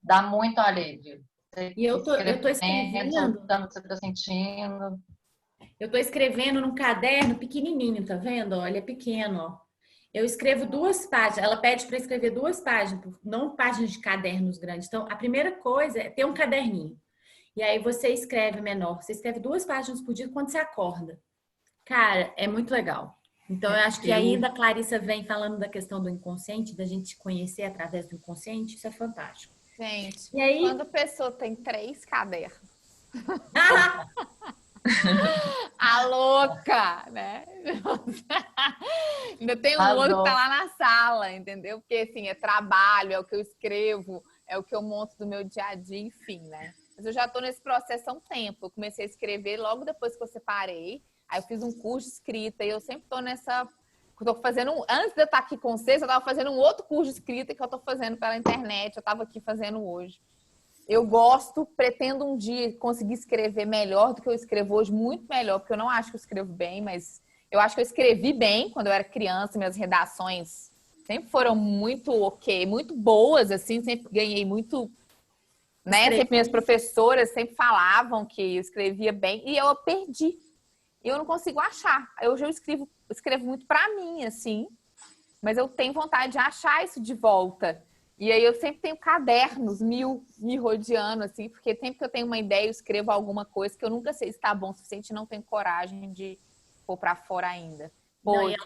Dá muito alívio. Você E eu tô escrevendo, escrevendo. soltando o que você está sentindo. Eu tô escrevendo num caderno pequenininho, tá vendo? Olha, é pequeno, ó. Eu escrevo 2 páginas. Ela pede para escrever 2 páginas, não páginas de cadernos grandes. Então, a primeira coisa é ter um caderninho. E aí você escreve menor. Você escreve 2 páginas por dia quando você acorda. Cara, é muito legal. Então, eu acho que ainda a Clarissa vem falando da questão do inconsciente, da gente conhecer através do inconsciente. Isso é fantástico. Gente, E aí... quando a pessoa tem 3 cadernos, Ah, a louca, né? Ainda tem um outro que tá lá na sala, entendeu? Porque, assim, é trabalho, é o que eu escrevo, é o que eu monto do meu dia a dia, enfim, né? Mas eu já tô nesse processo há um tempo. Eu comecei a escrever logo depois que eu separei. Aí eu fiz um curso de escrita e eu sempre tô nessa... Eu tô fazendo antes de eu estar aqui com vocês, eu tava fazendo um outro curso de escrita que eu tô fazendo pela internet. Eu tava aqui fazendo hoje. Eu gosto, pretendo um dia conseguir escrever melhor do que eu escrevo hoje, muito melhor, porque eu não acho que eu escrevo bem, mas eu acho que eu escrevi bem quando eu era criança, minhas redações sempre foram muito ok, muito boas, assim, sempre ganhei muito, né? Sempre minhas professoras sempre falavam que eu escrevia bem e eu perdi. Eu não consigo achar. Hoje eu escrevo muito pra mim, assim, mas eu tenho vontade de achar isso de volta. E aí eu sempre tenho cadernos, me rodeando, assim, porque sempre que eu tenho uma ideia, eu escrevo alguma coisa que eu nunca sei se tá bom o suficiente e não tenho coragem de pôr pra fora ainda. não, e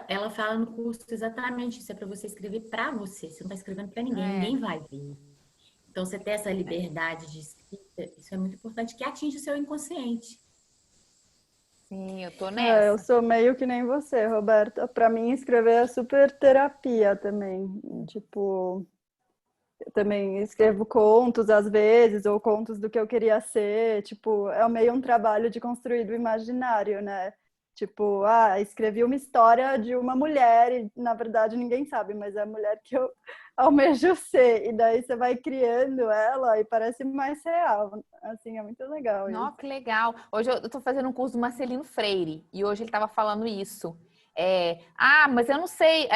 ela fala no curso exatamente isso, é para você escrever para você. Você não está escrevendo para ninguém, ninguém vai ver. Então, você ter essa liberdade de escrita, isso é muito importante, que atinge o seu inconsciente. Sim, eu tô Eu nessa. sou meio que nem você, Roberta. Para mim, escrever é super terapia também. Tipo, eu também escrevo contos às vezes, ou contos do que eu queria ser. Tipo, é meio um trabalho de construir do imaginário, né? Tipo, escrevi uma história de uma mulher e, na verdade, ninguém sabe, mas é a mulher que eu almejo ser. E daí você vai criando ela e parece mais real. Assim, é muito legal isso. Nossa, que legal. Hoje eu tô fazendo um curso do Marcelino Freire e hoje ele tava falando isso. Mas eu não sei.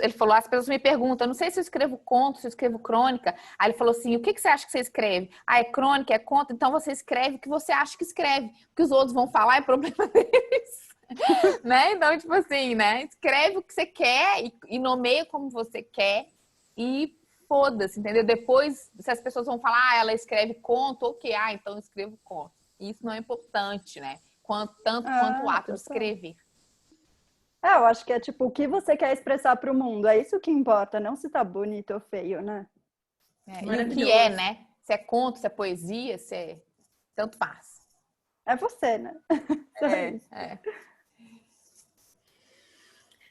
Ele falou, as pessoas me perguntam, eu não sei se eu escrevo conto, se eu escrevo crônica. Aí ele falou assim, o que você acha que você escreve? É crônica, é conto? Então você escreve o que você acha que escreve. O que os outros vão falar é problema deles. Né? Então, tipo assim, né? Escreve o que você quer e nomeia como você quer e foda-se, entendeu? Depois, se as pessoas vão falar, ela escreve conto, ok, então eu escrevo conto. Isso não é importante, né? Tanto quanto o ato de escrever. Eu acho que é tipo o que você quer expressar para o mundo. É isso que importa, não se tá bonito ou feio, né? E o que é, né? Se é conto, se é poesia, se é... Tanto faz. É você, né?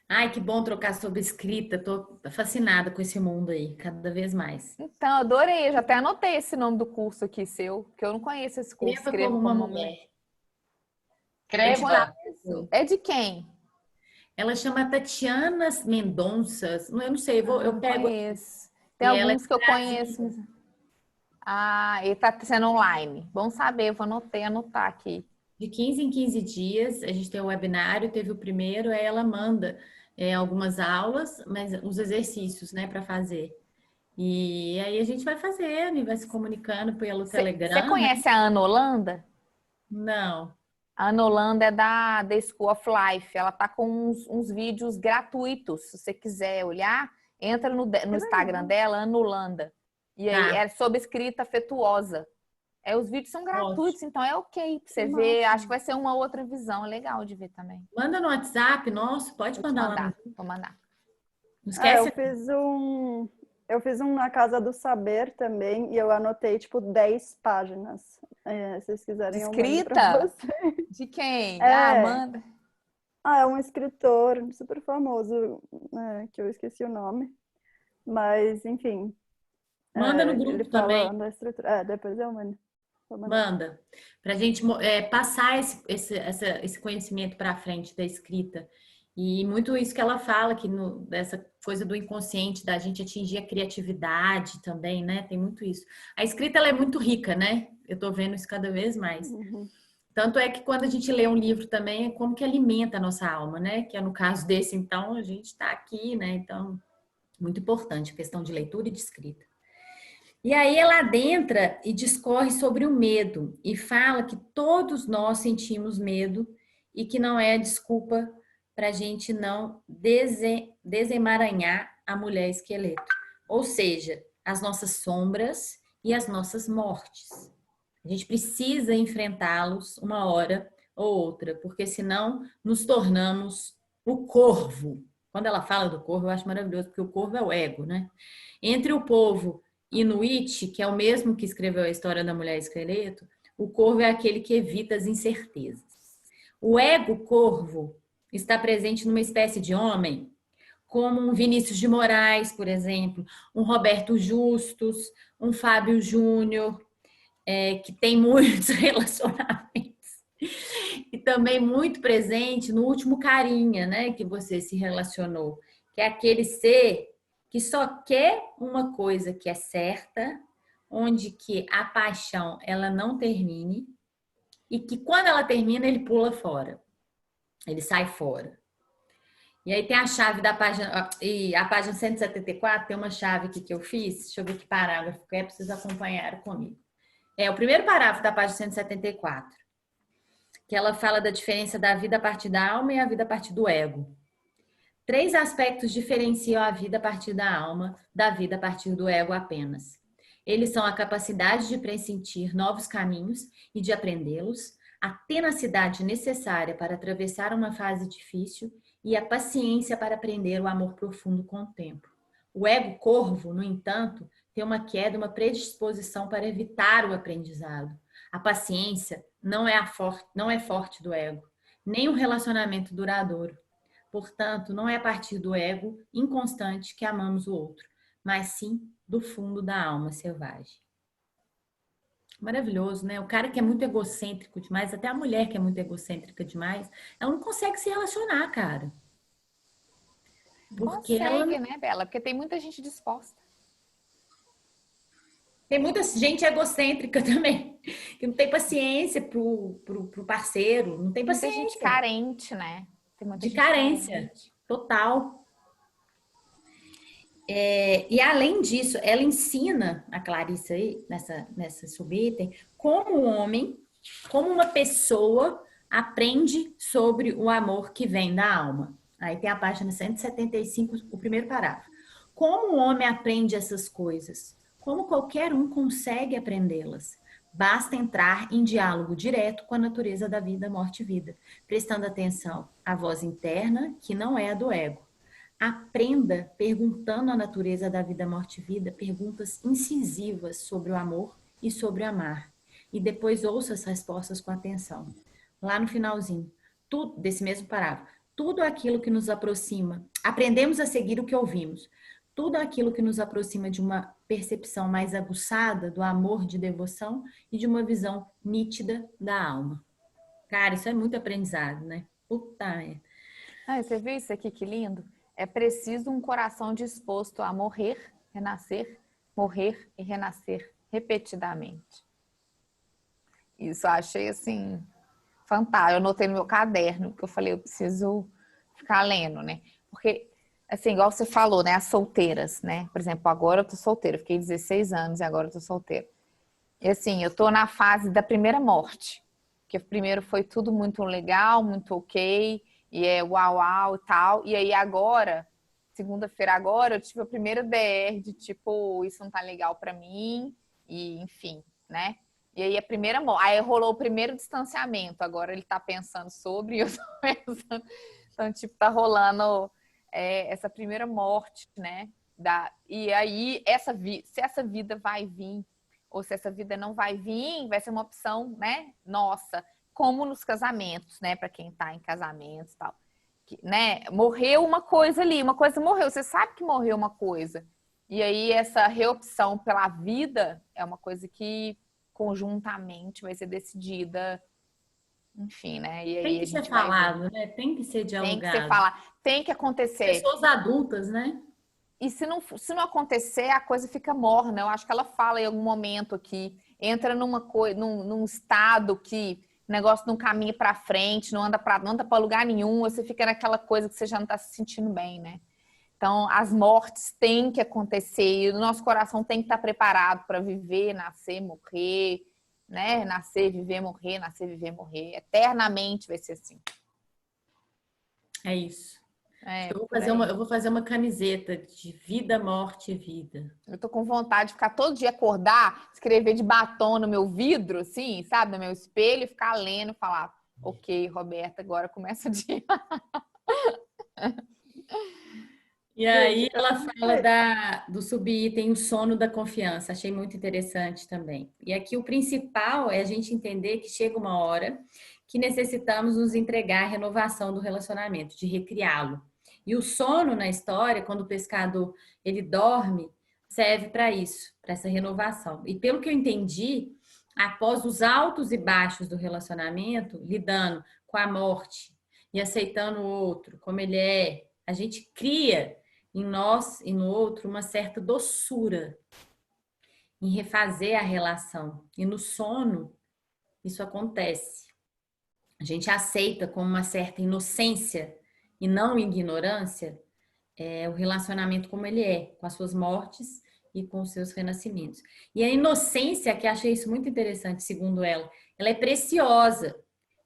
Ai, que bom trocar sobre escrita. Tô fascinada com esse mundo aí, cada vez mais. Então, adorei. Eu já até anotei esse nome do curso aqui seu, porque eu não conheço esse curso. Escreva como uma mulher. Escreva. É de quem? Ela chama Tatiana Mendonça. Eu não sei, eu pego. Conheço. Tem alguns que eu conheço. Ele tá sendo online. Bom saber, vou anotar aqui. De 15 em 15 dias, a gente tem o webinário, teve o primeiro, aí ela manda algumas aulas, mas os exercícios, né, para fazer. E aí a gente vai fazendo e vai se comunicando pelo Telegram. Você conhece a Ana Holanda? Não. A Ana Holanda é da The School of Life. Ela tá com uns vídeos gratuitos. Se você quiser olhar, entra no Instagram dela, Ana Holanda. E aí é sobre escrita afetuosa. Os vídeos são gratuitos, então é ok pra você ver. Acho que vai ser uma outra visão. É legal de ver também. Manda no WhatsApp, nosso, pode mandar lá. Vou mandar. Não esquece. Eu fiz um Eu fiz um na Casa do Saber também e eu anotei, tipo, 10 páginas. Se vocês quiserem, eu mando pra Escrita? vocês. De quem? É. Ah, manda. É um escritor super famoso, né, que eu esqueci o nome. Mas, enfim. Manda no Ele grupo fala também. da estrutura. Depois eu mando. Vou mandar. Manda. Para a gente passar esse conhecimento para frente da escrita. E muito isso que ela fala, dessa coisa do inconsciente, da gente atingir a criatividade também, né? Tem muito isso. A escrita, ela é muito rica, né? Eu tô vendo isso cada vez mais. Uhum. Tanto é que quando a gente lê um livro também, é como que alimenta a nossa alma, né? Que é no caso desse, então, a gente está aqui, né? Então, muito importante a questão de leitura e de escrita. E aí ela adentra e discorre sobre o medo e fala que todos nós sentimos medo e que não é a desculpa para a gente não desemaranhar a mulher esqueleto. Ou seja, as nossas sombras e as nossas mortes. A gente precisa enfrentá-los uma hora ou outra, porque senão nos tornamos o corvo. Quando ela fala do corvo, eu acho maravilhoso, porque o corvo é o ego, né? Entre o povo Inuit, que é o mesmo que escreveu a história da mulher esqueleto, o corvo é aquele que evita as incertezas. O ego corvo está presente numa espécie de homem, como um Vinícius de Moraes, por exemplo, um Roberto Justus, um Fábio Júnior, que tem muitos relacionamentos. E também muito presente no último Carinha, né, que você se relacionou, que é aquele ser que só quer uma coisa que é certa, onde que a paixão ela não termine e que quando ela termina ele pula fora, ele sai fora. E aí tem a chave da página, e a página 174 tem uma chave aqui que eu fiz, deixa eu ver que parágrafo que é, preciso acompanhar comigo. É o primeiro parágrafo da página 174, que ela fala da diferença da vida a partir da alma e a vida a partir do ego. 3 aspectos diferenciam a vida a partir da alma da vida a partir do ego apenas. Eles são a capacidade de pressentir novos caminhos e de aprendê-los, a tenacidade necessária para atravessar uma fase difícil e a paciência para aprender o amor profundo com o tempo. O ego corvo, no entanto, tem uma queda, uma predisposição para evitar o aprendizado. A paciência não é forte do ego, nem um relacionamento duradouro. Portanto, não é a partir do ego inconstante que amamos o outro, mas sim do fundo da alma selvagem. Maravilhoso, né? O cara que é muito egocêntrico demais, até a mulher que é muito egocêntrica demais, ela não consegue se relacionar, cara. Porque Consegue, né, Bela? Porque tem muita gente disposta. tem muita gente egocêntrica também, que não tem paciência pro parceiro, não tem Muita paciência. gente carente, né? Tem muita De gente carência, carente. total. E além disso, ela ensina a Clarissa aí, nessa subitem, como um homem, como uma pessoa aprende sobre o amor que vem da alma. Aí tem a página 175, o primeiro parágrafo. Como um homem aprende essas coisas? Como qualquer um consegue aprendê-las? Basta entrar em diálogo direto com a natureza da vida, morte e vida, prestando atenção à voz interna, que não é a do ego. Aprenda perguntando à natureza da vida, morte e vida, perguntas incisivas sobre o amor e sobre amar. E depois ouça as respostas com atenção. Lá no finalzinho, tudo desse mesmo parágrafo, tudo aquilo que nos aproxima, aprendemos a seguir o que ouvimos. Tudo aquilo que nos aproxima de uma percepção mais aguçada do amor, de devoção e de uma visão nítida da alma. Cara, isso é muito aprendizado, né? Puta merda. Você viu isso aqui, que lindo? É preciso um coração disposto a morrer, renascer, morrer e renascer repetidamente. Isso eu achei, assim, fantástico. Eu anotei no meu caderno, porque eu falei, eu preciso ficar lendo, né? Porque, assim, igual você falou, né? As solteiras, né? Por exemplo, agora eu tô solteira. Eu fiquei 16 anos e agora eu tô solteira. E, assim, eu tô na fase da primeira morte. Porque primeiro foi tudo muito legal, muito ok. E é uau, uau e tal. E aí agora, segunda-feira agora, eu tive a primeira DR de tipo, isso não tá legal pra mim. E enfim, né? E aí a primeira morte. Aí rolou o primeiro distanciamento. Agora ele tá pensando sobre, eu tô pensando. Então, tipo, tá rolando essa primeira morte, né? E aí, se essa vida vai vir, ou se essa vida não vai vir, vai ser uma opção, né, nossa, como nos casamentos, né, para quem tá em casamentos e tal. Né, morreu uma coisa ali, uma coisa morreu, você sabe que morreu uma coisa. E aí, essa reopção pela vida é uma coisa que conjuntamente vai ser decidida, enfim, né? E aí Tem a que ser gente vai ver. falado, né? Tem que ser Tem que ser dialogado. falar, tem que acontecer. Pessoas adultas, né? E se não acontecer, a coisa fica morna. Eu acho que ela fala em algum momento aqui, entra num estado que o negócio não caminha para frente, não anda para lugar nenhum, você fica naquela coisa que você já não está se sentindo bem, né? Então, as mortes têm que acontecer, e o nosso coração tem que estar preparado para viver, nascer, morrer, né? Nascer, viver, morrer, nascer, viver, morrer. Eternamente vai ser assim. É isso. É, Eu vou fazer uma camiseta de vida, morte e vida. eu tô com vontade de ficar todo dia acordar, escrever de batom no meu vidro, assim, sabe? No meu espelho, e ficar lendo e falar, ok, Roberta, agora começa o dia. E aí ela fala do subitem, o sono da confiança. Achei muito interessante também. E aqui o principal é a gente entender que chega uma hora que necessitamos nos entregar à renovação do relacionamento, de recriá-lo. E o sono na história, quando o pescador ele dorme, serve para isso, para essa renovação. E pelo que eu entendi, após os altos e baixos do relacionamento, lidando com a morte e aceitando o outro como ele é, a gente cria em nós e no outro uma certa doçura em refazer a relação. E no sono, isso acontece. A gente aceita com uma certa inocência e não ignorância o relacionamento como ele é, com as suas mortes e com os seus renascimentos. E a inocência, que achei isso muito interessante, segundo ela é preciosa,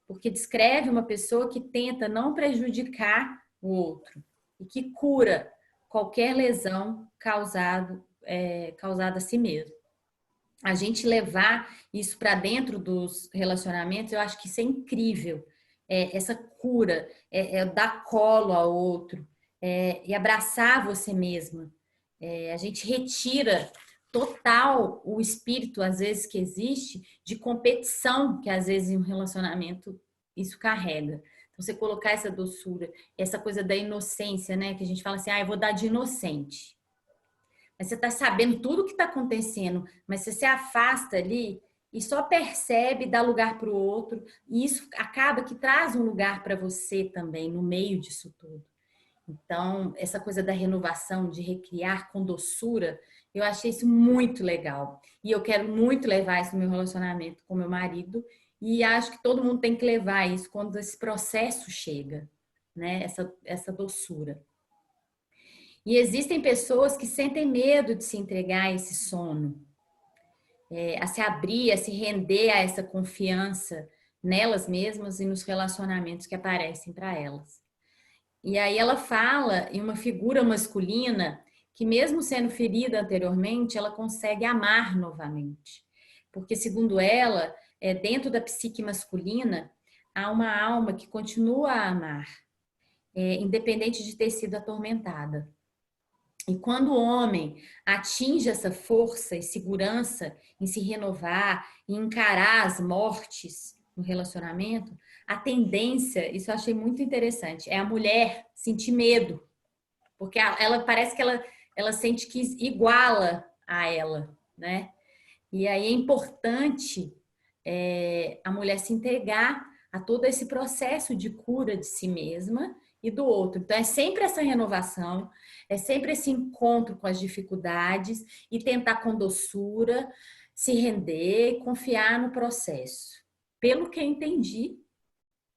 porque descreve uma pessoa que tenta não prejudicar o outro e que cura qualquer lesão causada a si mesmo. A gente levar isso para dentro dos relacionamentos, eu acho que isso é incrível. Essa cura, dar colo ao outro, e abraçar você mesma. A gente retira total o espírito, às vezes, que existe de competição, que às vezes em um relacionamento isso carrega. Então, você colocar essa doçura, essa coisa da inocência, né? Que a gente fala assim, eu vou dar de inocente. Mas você está sabendo tudo o que está acontecendo, mas você se afasta ali e só percebe, dá lugar para o outro, e isso acaba que traz um lugar para você também, no meio disso tudo. Então, essa coisa da renovação, de recriar com doçura, eu achei isso muito legal. E eu quero muito levar isso no meu relacionamento com meu marido, e acho que todo mundo tem que levar isso quando esse processo chega, né? Essa doçura. E existem pessoas que sentem medo de se entregar a esse sono, a se abrir, a se render a essa confiança nelas mesmas e nos relacionamentos que aparecem para elas. E aí ela fala em uma figura masculina que, mesmo sendo ferida anteriormente, ela consegue amar novamente. Porque, segundo ela, dentro da psique masculina, há uma alma que continua a amar, independente de ter sido atormentada. E quando o homem atinge essa força e segurança em se renovar, em encarar as mortes no relacionamento, a tendência, isso eu achei muito interessante, é a mulher sentir medo. Porque ela parece que ela sente que iguala a ela, né? E aí é importante a mulher se entregar a todo esse processo de cura de si mesma e do outro. Então, é sempre essa renovação, é sempre esse encontro com as dificuldades e tentar com doçura se render e confiar no processo. Pelo que eu entendi,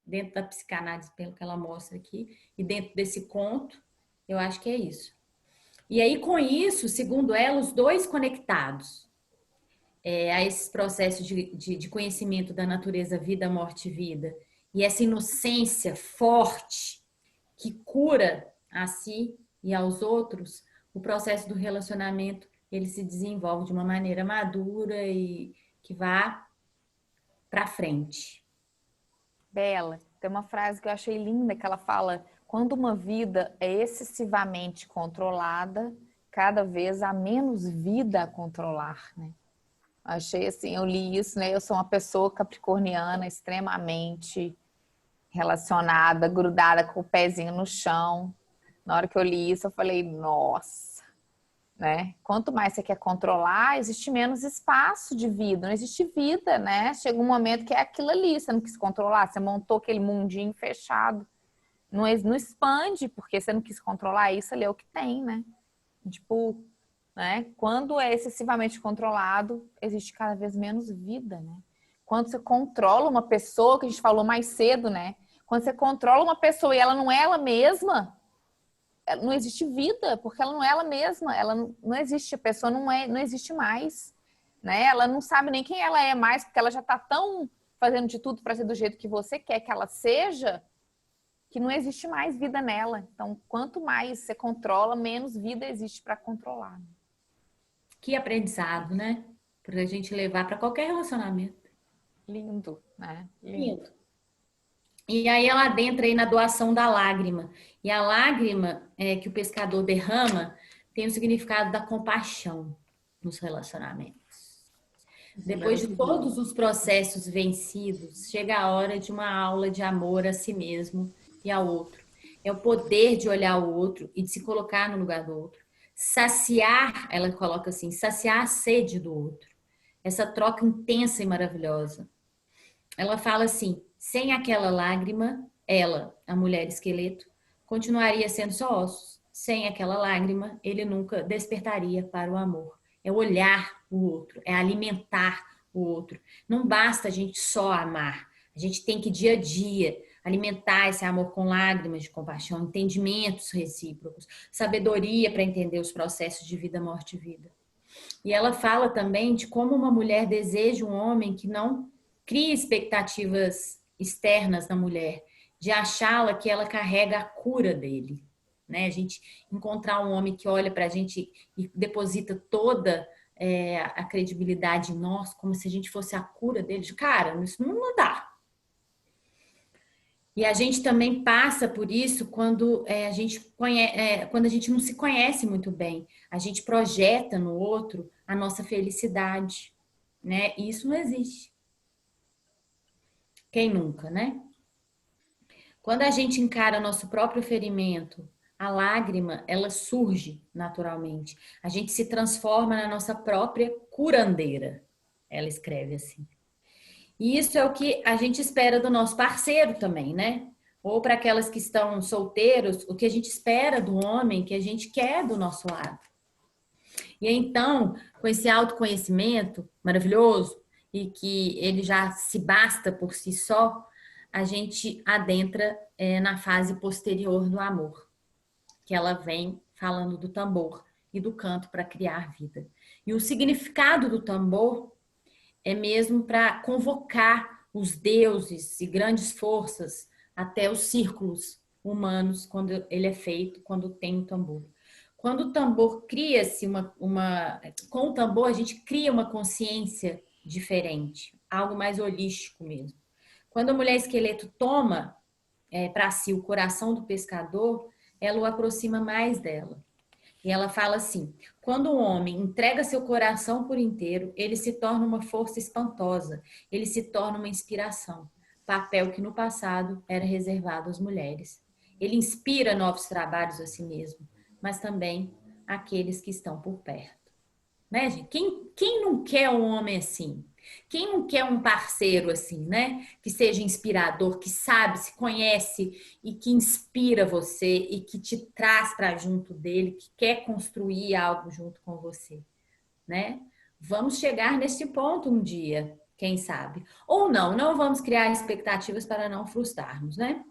dentro da psicanálise, pelo que ela mostra aqui, e dentro desse conto, eu acho que é isso. E aí, com isso, segundo ela, os dois conectados a esses processos de conhecimento da natureza vida, morte e vida, e essa inocência forte que cura a si e aos outros, o processo do relacionamento ele se desenvolve de uma maneira madura e que vá para frente. Bela, tem uma frase que eu achei linda que ela fala: quando uma vida é excessivamente controlada, cada vez há menos vida a controlar, né? Achei assim, eu li isso, né? Eu sou uma pessoa capricorniana extremamente relacionada, grudada com o pezinho no chão. Na hora que eu li isso, eu falei, nossa, né? Quanto mais você quer controlar, existe menos espaço de vida, não existe vida, né? Chega um momento que é aquilo ali, você não quis controlar, você montou aquele mundinho fechado. Não expande, porque você não quis controlar isso ali, é o que tem, né? Tipo, né? Quando é excessivamente controlado, existe cada vez menos vida, né? Quando você controla uma pessoa, que a gente falou mais cedo, né? Quando você controla uma pessoa e ela não é ela mesma, não existe vida, porque ela não é ela mesma, ela não existe, a pessoa não existe mais, né? Ela não sabe nem quem ela é mais, porque ela já tá tão fazendo de tudo para ser do jeito que você quer que ela seja, que não existe mais vida nela. Então, quanto mais você controla, menos vida existe para controlar. Que aprendizado, né? Pra gente levar para qualquer relacionamento. Lindo, né? Lindo. E aí ela adentra aí na doação da lágrima. E a lágrima que o pescador derrama tem o significado da compaixão nos relacionamentos. Depois de todos os processos vencidos, chega a hora de uma aula de amor a si mesmo e ao outro. É o poder de olhar o outro e de se colocar no lugar do outro. Saciar, ela coloca assim, saciar a sede do outro. Essa troca intensa e maravilhosa. Ela fala assim, sem aquela lágrima, ela, a mulher esqueleto, continuaria sendo só ossos. Sem aquela lágrima, ele nunca despertaria para o amor. É olhar o outro, é alimentar o outro. Não basta a gente só amar. A gente tem que, dia a dia, alimentar esse amor com lágrimas de compaixão, entendimentos recíprocos, sabedoria para entender os processos de vida, morte e vida. E ela fala também de como uma mulher deseja um homem que não cria expectativas externas na mulher, de achá-la que ela carrega a cura dele. Né? A gente encontrar um homem que olha para a gente e deposita toda a credibilidade em nós, como se a gente fosse a cura dele. Cara, isso não dá. E a gente também passa por isso quando quando a gente não se conhece muito bem. A gente projeta no outro a nossa felicidade, né? E isso não existe. Quem nunca, né? Quando a gente encara nosso próprio ferimento, a lágrima, ela surge naturalmente. A gente se transforma na nossa própria curandeira. Ela escreve assim. E isso é o que a gente espera do nosso parceiro também, né? Ou para aquelas que estão solteiros, o que a gente espera do homem que a gente quer do nosso lado. E então, com esse autoconhecimento maravilhoso e que ele já se basta por si só, a gente adentra na fase posterior do amor, que ela vem falando do tambor e do canto para criar vida. E o significado do tambor é mesmo para convocar os deuses e grandes forças até os círculos humanos, quando ele é feito, quando tem o tambor. Quando o tambor cria-se com o tambor a gente cria uma consciência diferente, algo mais holístico mesmo. Quando a mulher esqueleto toma para si o coração do pescador, ela o aproxima mais dela. E ela fala assim, quando o homem entrega seu coração por inteiro, ele se torna uma força espantosa, ele se torna uma inspiração, papel que no passado era reservado às mulheres. Ele inspira novos trabalhos a si mesmo, mas também aqueles que estão por perto. Né, gente? Quem não quer um homem assim? Quem não quer um parceiro assim, né? Que seja inspirador, que sabe, se conhece e que inspira você e que te traz para junto dele, que quer construir algo junto com você, né? Vamos chegar nesse ponto um dia, quem sabe? Ou não vamos criar expectativas para não frustrarmos, né?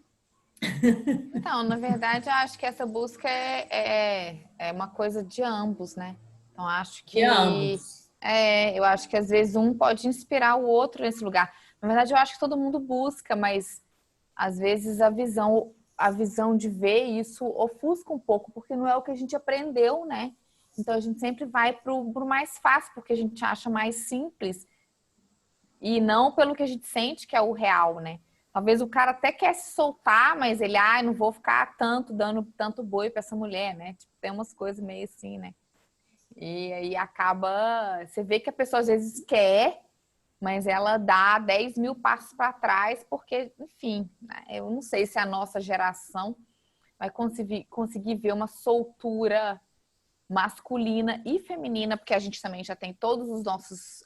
Então, na verdade, eu acho que essa busca é uma coisa de ambos, né? Então, acho que De ambos. eu acho que às vezes um pode inspirar o outro nesse lugar. Na verdade, eu acho que todo mundo busca, mas às vezes a visão de ver isso ofusca um pouco, porque não é o que a gente aprendeu, né? Então a gente sempre vai pro mais fácil, porque a gente acha mais simples e não pelo que a gente sente que é o real, né? Talvez o cara até quer se soltar, mas ele, não vou ficar dando tanto boi pra essa mulher, né? Tipo, tem umas coisas meio assim, né? E aí acaba... Você vê que a pessoa às vezes quer, mas ela dá 10 mil passos para trás, porque, enfim, né, eu não sei se a nossa geração vai conseguir ver uma soltura masculina e feminina, porque a gente também já tem todos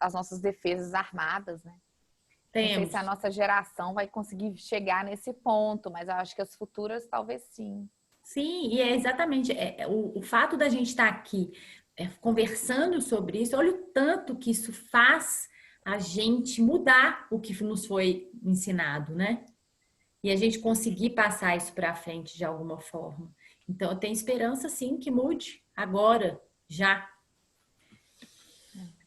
as nossas defesas armadas, né? Não sei Temos. se a nossa geração vai conseguir chegar nesse ponto, mas eu acho que as futuras talvez sim. Sim, e é exatamente o fato da gente estar aqui conversando sobre isso, olha o tanto que isso faz a gente mudar o que nos foi ensinado, né? E a gente conseguir passar isso para frente de alguma forma. Então, eu tenho esperança, sim, que mude agora, já.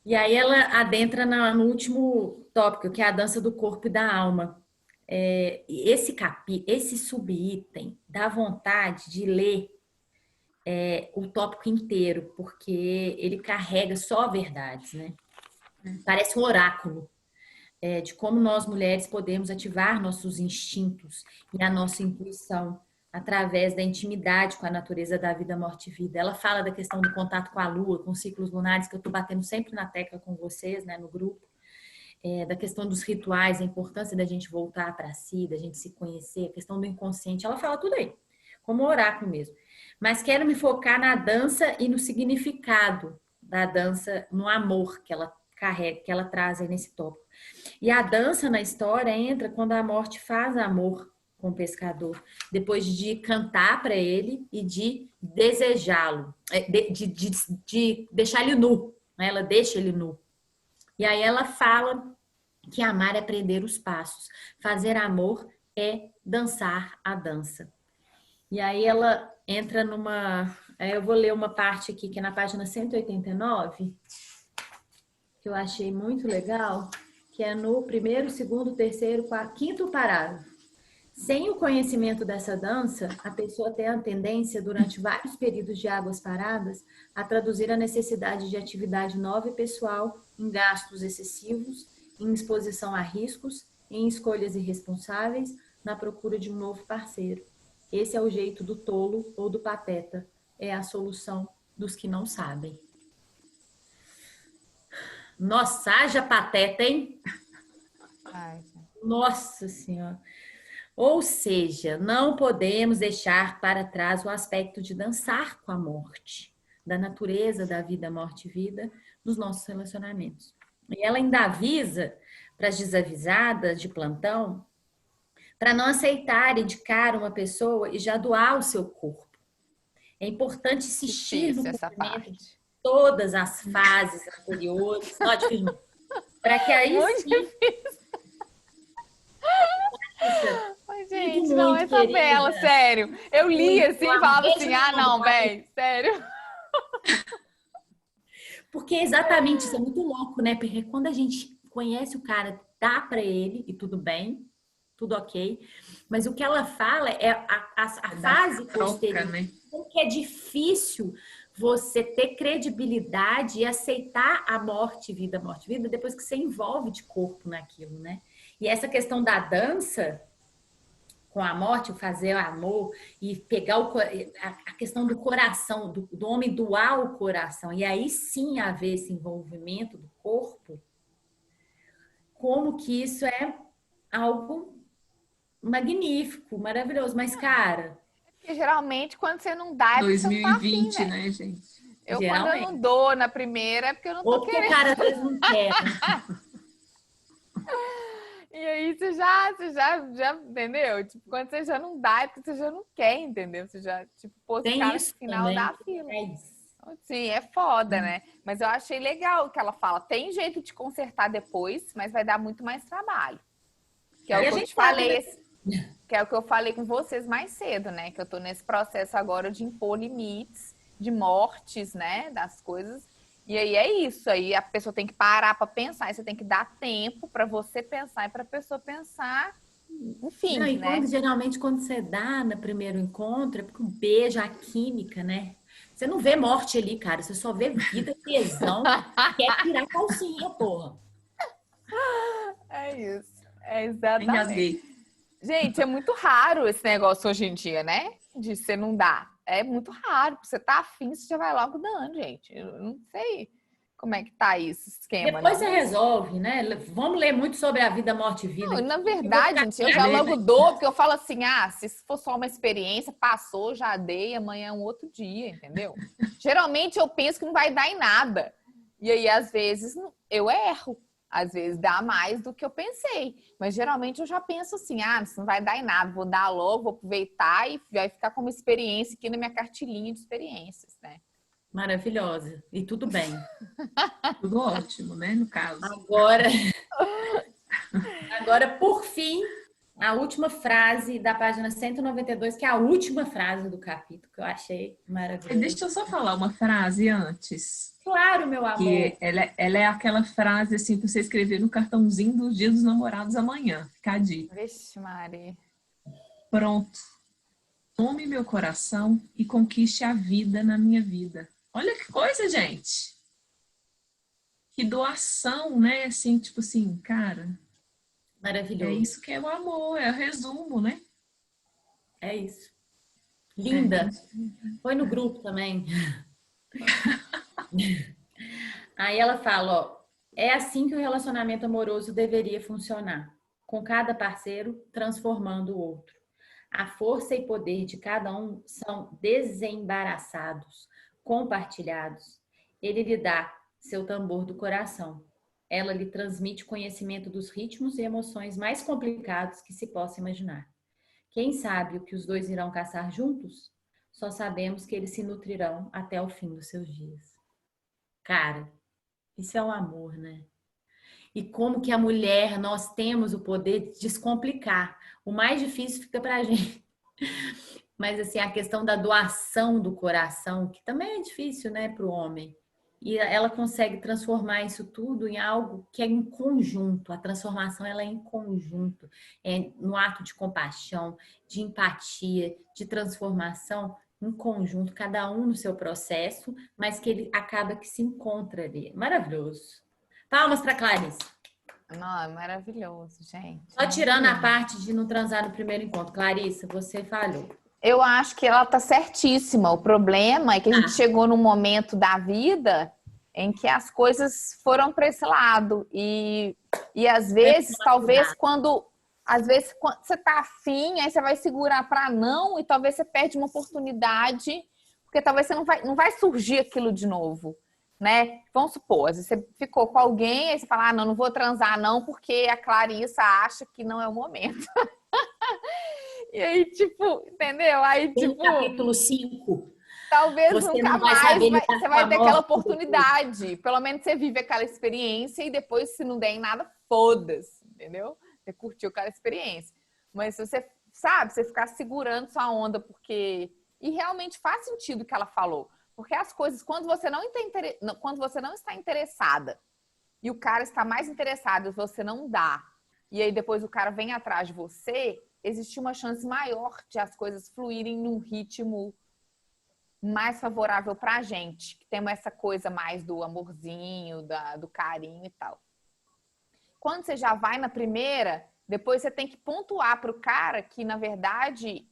E aí ela adentra no último tópico, que é a dança do corpo e da alma. Esse subitem dá vontade de ler o tópico inteiro, porque ele carrega só verdades, né? Parece um oráculo de como nós mulheres podemos ativar nossos instintos e a nossa intuição através da intimidade com a natureza da vida, morte e vida. Ela fala da questão do contato com a lua, com os ciclos lunares, que eu estou batendo sempre na tecla com vocês, né, no grupo. Da questão dos rituais, a importância da gente voltar para si, da gente se conhecer, a questão do inconsciente. Ela fala tudo aí, como oráculo mesmo. Mas quero me focar na dança e no significado da dança, no amor que ela carrega, que ela traz aí nesse tópico. E a dança na história entra quando a morte faz amor com o pescador, depois de cantar para ele e de desejá-lo, de deixar ele nu, né? Ela deixa ele nu. E aí ela fala que amar é prender os passos, fazer amor é dançar a dança. E aí ela entra eu vou ler uma parte aqui que é na página 189, que eu achei muito legal, que é no primeiro, segundo, terceiro, quarto, quinto parágrafo. Sem o conhecimento dessa dança, a pessoa tem a tendência, durante vários períodos de águas paradas, a traduzir a necessidade de atividade nova e pessoal em gastos excessivos, em exposição a riscos, em escolhas irresponsáveis, na procura de um novo parceiro. Esse é o jeito do tolo ou do pateta. É a solução dos que não sabem. Nossa, haja pateta, hein? Ai, Nossa Senhora. Ou seja, não podemos deixar para trás o aspecto de dançar com a morte, da natureza da vida, morte e vida, nos nossos relacionamentos. E ela ainda avisa para as desavisadas de plantão para não aceitar indicar uma pessoa e já doar o seu corpo. É importante insistir no essa cumprimento de parte. todas as fases anteriores, para que aí Muito sim... Ai, gente, não, essa bela, sério. Eu li assim e falava assim, não, véi, sério. Porque exatamente isso é muito louco, né? Porque quando a gente conhece o cara, dá pra ele e tudo bem, tudo ok. Mas o que ela fala é a fase posterior, né? Que é difícil você ter credibilidade e aceitar a morte, vida, depois que você envolve de corpo naquilo, né? E essa questão da dança com a morte, fazer o amor e pegar a questão do coração, do homem doar o coração, e aí sim haver esse envolvimento do corpo, como que isso é algo magnífico, maravilhoso. Mas, cara... Porque geralmente quando você não dá é porque 2020, você não tá afim, né, gente? Quando eu não dou na primeira é porque eu não tô Ou porque querendo. o cara às vezes não quer. E aí você já entendeu? Tipo, quando você já não dá, é porque você já não quer, entendeu? Você já, tipo, pô, Tem cara isso no final também. da fila. É isso. Sim, é foda, né? Mas eu achei legal o que ela fala. Tem jeito de consertar depois, mas vai dar muito mais trabalho. Que é o que eu te falei, que é o que eu falei com vocês mais cedo, né? Que eu tô nesse processo agora de impor limites, de mortes, né? Das coisas. E aí é isso, aí a pessoa tem que parar para pensar, e você tem que dar tempo para você pensar e para a pessoa pensar, enfim, não, e né? Geralmente quando você dá no primeiro encontro, é porque um beijo, a química, né? Você não vê morte ali, cara, você só vê vida, tesão, quer tirar a calcinha, porra. É isso, é exatamente. Engasguei. Gente, é muito raro esse negócio hoje em dia, né? De você não dar. é muito raro. Você tá afim, você já vai logo dando, gente. Eu não sei como é que tá esse esquema, Depois não. você resolve, né? Vamos ler muito sobre a vida, morte e vida Não, aqui. na verdade, gente, eu já logo dou, porque eu falo assim, se for só uma experiência, passou, já dei, amanhã é um outro dia, entendeu? Geralmente eu penso que não vai dar em nada. E aí, às vezes, eu erro. Às vezes dá mais do que eu pensei. Mas geralmente eu já penso assim, isso não vai dar em nada, vou dar logo, vou aproveitar e vai ficar como experiência aqui na minha cartilinha de experiências, né? Maravilhosa. E tudo bem. Tudo ótimo, né, no caso. Agora, por fim, a última frase da página 192, que é a última frase do capítulo, que eu achei maravilhosa. Deixa eu só falar uma frase antes. Claro, meu amor. Que ela é aquela frase assim para você escrever no cartãozinho dos Dias dos Namorados amanhã. Fica a dica. Vixe, Mari. Pronto. Tome meu coração e conquiste a vida na minha vida. Olha que coisa, gente. Que doação, né? Assim, tipo assim, cara. Maravilhoso. É isso que é o amor, é o resumo, né? É isso. Linda. Foi no grupo também. Aí ela fala, ó, é assim que o relacionamento amoroso deveria funcionar, com cada parceiro transformando o outro. A força e poder de cada um são desembaraçados, compartilhados. Ele lhe dá seu tambor do coração. Ela lhe transmite conhecimento dos ritmos e emoções mais complicados que se possa imaginar. Quem sabe o que os dois irão caçar juntos? Só sabemos que eles se nutrirão até o fim dos seus dias. Cara, isso é um amor, né? E como que a mulher, nós temos o poder de descomplicar. O mais difícil fica pra gente. Mas assim, a questão da doação do coração, que também é difícil, né, para o homem. E ela consegue transformar isso tudo em algo que é em conjunto. A transformação ela é em conjunto, é no ato de compaixão, de empatia, de transformação em conjunto, cada um no seu processo, mas que ele acaba que se encontra ali. Maravilhoso. Palmas para Clarice. Não, é maravilhoso, gente. Só tirando a parte de não transar no primeiro encontro. Clarice, você falhou. Eu acho que ela tá certíssima. O problema é que a gente chegou num momento da vida em que as coisas foram para esse lado. E às vezes, talvez quando você tá afim, aí você vai segurar para não e talvez você perde uma oportunidade, porque talvez você não vai surgir aquilo de novo, né? Vamos supor, você ficou com alguém, aí você fala, não vou transar não, porque a Clarissa acha que não é o momento. E aí, tipo, entendeu? Aí, Tem tipo, capítulo 5. talvez Você nunca não vai mais saber lidar você com vai a ter aquela morte. oportunidade. Pelo menos você vive aquela experiência e depois, se não der em nada, foda-se, entendeu? Você curtiu aquela experiência. Mas se você, sabe, você ficar segurando sua onda, porque... E realmente faz sentido o que ela falou. Porque as coisas, quando você não está interessada e o cara está mais interessado e você não dá, e aí depois o cara vem atrás de você, existe uma chance maior de as coisas fluírem num ritmo mais favorável pra gente, que temos essa coisa mais do amorzinho, do carinho e tal. Quando você já vai na primeira, depois você tem que pontuar pro cara que, na verdade,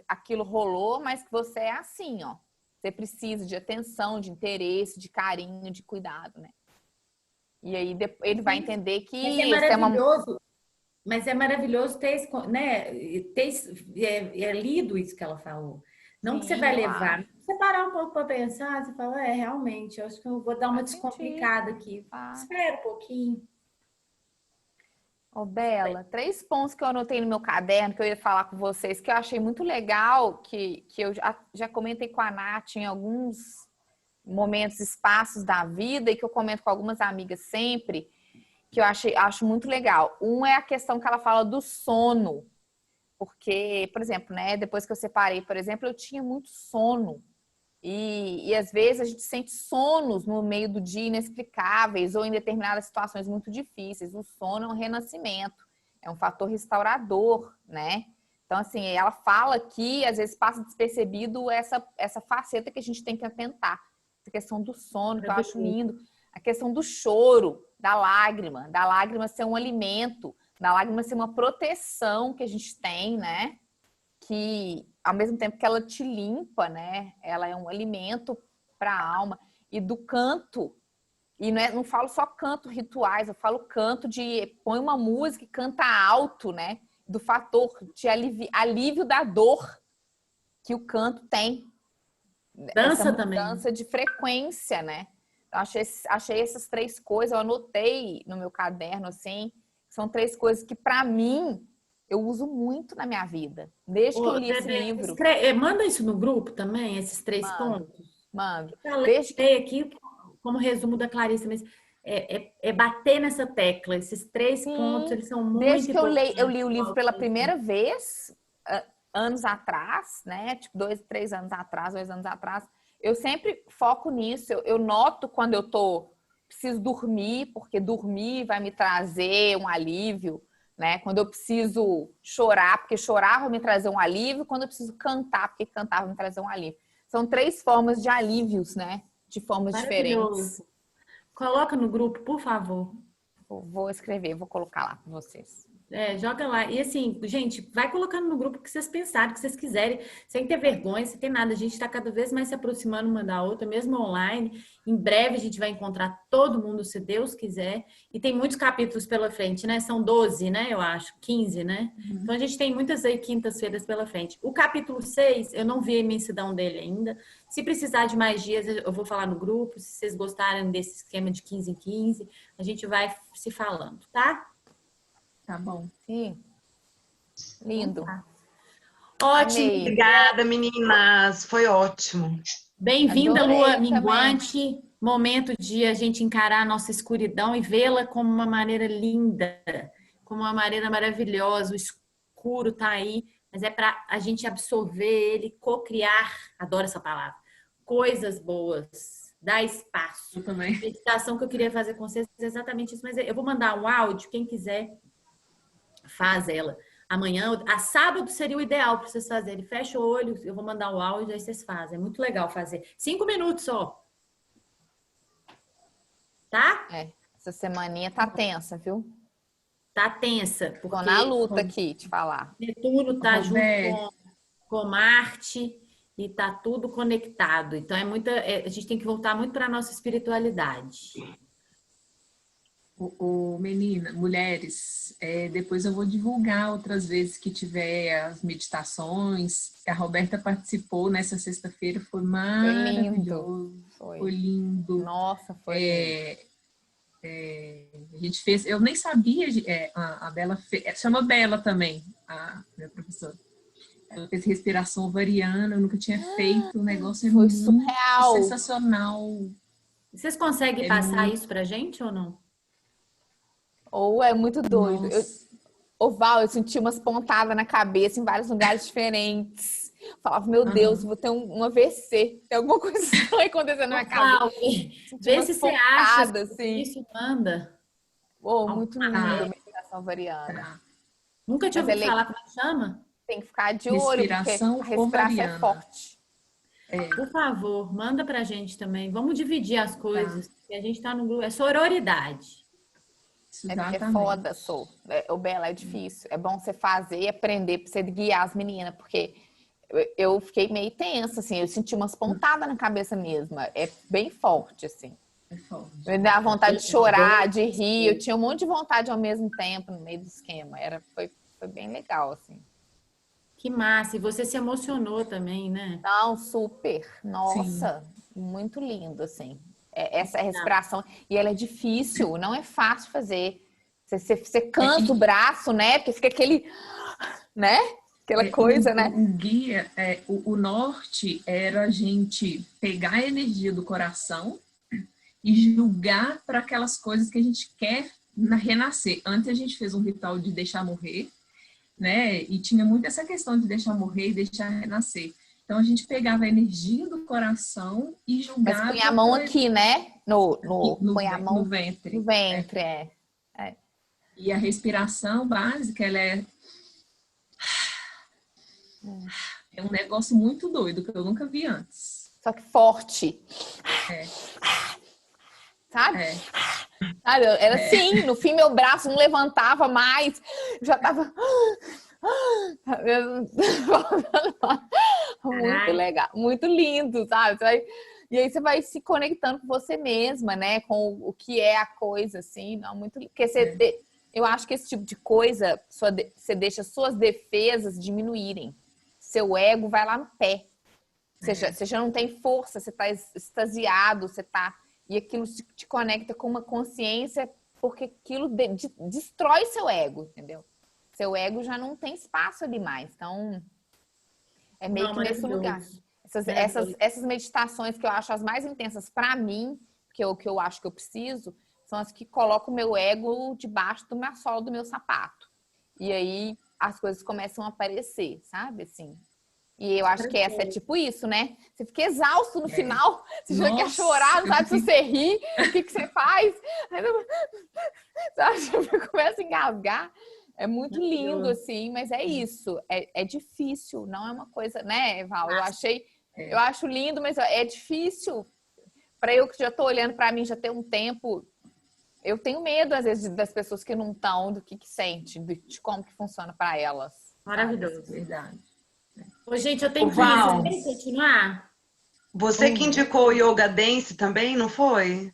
aquilo rolou, mas que você é assim, ó. Você precisa de atenção, de interesse, de carinho, de cuidado, né? E aí ele vai entender que... Mas é maravilhoso ter, né, lido isso que ela falou. Não que você vai levar. Você parar um pouco para pensar, você fala, realmente, eu acho que eu vou dar uma descomplicada aqui. Espera um pouquinho. Ô, Bela, 3 pontos que eu anotei no meu caderno, que eu ia falar com vocês, que eu achei muito legal, que eu já comentei com a Nath em alguns momentos, espaços da vida, e que eu comento com algumas amigas sempre, que eu acho muito legal. Um é a questão que ela fala do sono. Porque, por exemplo, né, depois que eu separei, por exemplo, eu tinha muito sono. E às vezes a gente sente sonos no meio do dia inexplicáveis ou em determinadas situações muito difíceis. O sono é um renascimento, é um fator restaurador, né? Então, assim, ela fala que às vezes passa despercebido essa faceta que a gente tem que atentar. Essa questão do sono, que eu acho lindo. A questão do choro, da lágrima ser um alimento, da lágrima ser uma proteção que a gente tem, né? Que ao mesmo tempo que ela te limpa, né? Ela é um alimento para a alma. E do canto, e não falo só canto rituais, eu falo canto de põe uma música e canta alto, né? Do fator de alívio da dor que o canto tem. Dança essa também. mudança de frequência, né? Eu achei essas 3 coisas, eu anotei no meu caderno, assim, são 3 coisas que, para mim, eu uso muito na minha vida, desde que eu li esse livro. Manda isso no grupo também, esses 3 Mando. pontos. Mando. Eu falei aqui como resumo da Clarissa, mas é bater nessa tecla. Esses 3 pontos, eles são muito desde que importantes. eu li o livro pela primeira vez, anos atrás, né? Tipo, 2 anos atrás, eu sempre foco nisso. Eu noto quando eu preciso dormir, porque dormir vai me trazer um alívio, né? Quando eu preciso chorar, porque chorar vai me trazer um alívio. Quando eu preciso cantar, porque cantar vai me trazer um alívio. São 3 formas de alívios, né? De formas diferentes. Coloca no grupo, por favor. Vou escrever, vou colocar lá para vocês. Joga lá. E assim, gente, vai colocando no grupo o que vocês pensarem, o que vocês quiserem, sem ter vergonha, sem ter nada. A gente está cada vez mais se aproximando uma da outra, mesmo online. Em breve a gente vai encontrar todo mundo, se Deus quiser. E tem muitos capítulos pela frente, né? São 12, né? Eu acho, 15, né? Então a gente tem muitas aí quintas-feiras pela frente. O capítulo 6, eu não vi a imensidão dele ainda. Se precisar de mais dias, eu vou falar no grupo. Se vocês gostarem desse esquema de 15 em 15, a gente vai se falando, tá? Tá bom. Sim. Lindo. Ótimo. Amei. Obrigada, meninas. Foi ótimo. Bem-vinda, Adorei Lua também. minguante. Momento de a gente encarar a nossa escuridão e vê-la como uma maneira linda, como uma maneira maravilhosa. O escuro tá aí, mas é para a gente absorver ele, cocriar, adoro essa palavra, coisas boas, dar espaço. Eu também. A meditação que eu queria fazer com vocês é exatamente isso, mas eu vou mandar um áudio, quem quiser faz ela. Amanhã, a sábado seria o ideal para vocês fazerem. Fecha o olho, eu vou mandar o áudio, aí vocês fazem. É muito legal fazer. 5 minutos só. Tá? Essa semaninha tá tensa, viu? Tá tensa. Tô na luta aqui, te falar. Netuno tá junto com Marte e tá tudo conectado. Então, a gente tem que voltar muito para a nossa espiritualidade. Menina, mulheres, depois eu vou divulgar outras vezes que tiver as meditações. A Roberta participou nessa sexta-feira, foi maravilhoso. Foi lindo. Nossa, foi a gente fez, eu nem sabia, a Bela fez, chama Bela também, a minha professora. Ela fez respiração ovariana, eu nunca tinha feito, o negócio foi muito surreal. Sensacional. Vocês conseguem passar isso pra gente ou não? Ou é muito doido. Val, eu senti umas pontadas na cabeça em vários lugares diferentes. Falava, meu Deus, vou ter um AVC. Tem alguma coisa estranha acontecendo na minha cabeça. Vê se você acha assim. Isso manda. Muito lindo a meditação ovariana. Nunca tinha ouvido falar como chama? Tem que ficar de olho, porque a respiração é forte. Por favor, manda pra gente também. Vamos dividir as coisas. A gente tá no grupo. É sororidade. É foda, o Bela, é difícil. É bom você fazer e aprender pra você guiar as meninas, porque eu fiquei meio tensa, assim, eu senti umas pontadas na cabeça mesmo. É bem forte, assim. É forte. Me dá vontade de chorar, de rir. Eu tinha um monte de vontade ao mesmo tempo no meio do esquema. Foi bem legal, assim. Que massa! E você se emocionou também, né? Não, super. Nossa, muito lindo, assim. Essa respiração. E ela é difícil, não é fácil fazer. Você cansa o braço, né? Porque fica aquele... né? Aquela coisa, né? O guia, o norte era a gente pegar a energia do coração e julgar para aquelas coisas que a gente quer renascer. Antes a gente fez um ritual de deixar morrer, né? E tinha muito essa questão de deixar morrer e deixar renascer. Então a gente pegava a energia do coração e julgava. Mas põe a mão aqui, né? Põe a mão no ventre. No ventre, E a respiração básica, ela é um negócio muito doido que eu nunca vi antes. Só que forte. Sabe? Sabe? Era assim, no fim meu braço não levantava mais, já tava Muito legal, muito lindo, sabe? E aí você vai se conectando com você mesma, né? Com o que é a coisa, assim, não muito. Porque eu acho que esse tipo de coisa você deixa suas defesas diminuírem. Seu ego vai lá no pé. Você já não tem força, você está extasiado, você tá. E aquilo te conecta com uma consciência, porque aquilo destrói seu ego, entendeu? Seu ego já não tem espaço ali mais. Então, é meio que nesse lugar. Essas meditações que eu acho as mais intensas para mim, que eu acho que eu preciso, são as que colocam o meu ego debaixo do meu solo do meu sapato. E aí as coisas começam a aparecer, sabe? Assim. E eu acho que essa é tipo isso, né? Você fica exausto no final, você já quer chorar, não sabe se você ri, o que você faz. Sabe? Você começa a engasgar. É muito lindo, assim, mas é isso. É difícil, não é uma coisa, né, Val? Eu acho lindo, mas é difícil. Para eu que já tô olhando para mim já tem um tempo, eu tenho medo, às vezes, das pessoas que não estão, do que sente, de como que funciona para elas. Maravilhoso. Verdade. Ô, gente, eu tenho que ir. Val, Vocês querem continuar? você que indicou o Yoga Dance também, não foi?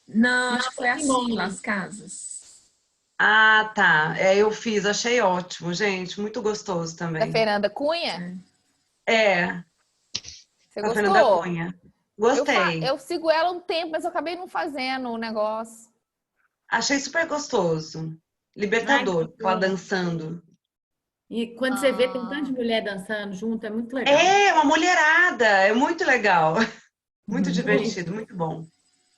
Não, acho que foi assim, Simone. Las Casas. Ah, tá. Eu fiz, achei ótimo, gente. Muito gostoso Da também. Fernanda Cunha? Você A gostou? Fernanda Cunha. Gostei. Eu sigo ela um tempo, mas eu acabei não fazendo o negócio. Achei super gostoso. Ai, Libertador, que ela bom. dançando. E quando você vê, tem um tanto de mulher dançando junto, é muito legal. É, uma mulherada. É muito legal. Muito Muito. divertido, muito bom.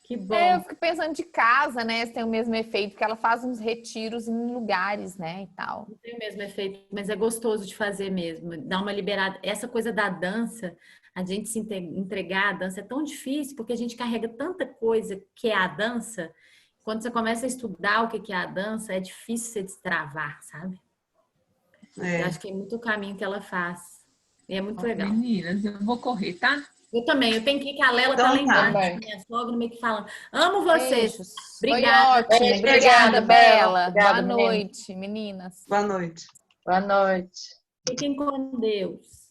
Que Eu bom. fico pensando de casa, né? Se tem o mesmo efeito, porque ela faz uns retiros em lugares, né? E tal. Não tem o mesmo efeito, mas é gostoso de fazer mesmo. Dá uma liberada. Essa coisa da dança, a gente se entregar à dança é tão difícil, porque a gente carrega tanta coisa que é a dança. Quando você começa a estudar o que é a dança, é difícil você destravar, sabe? Eu acho que é muito o caminho que ela faz. E é muito legal. Meninas, eu vou correr, tá? Eu também, eu tenho que ir, que a Lela tá lá Então tá. embaixo. Minha sogra meio que falando, amo vocês. Beijos. Obrigada. Foi ótimo. Beijo, Obrigada, obrigada, Bela. obrigada, Boa menina. noite, meninas. Boa noite. Boa noite. Fiquem com Deus.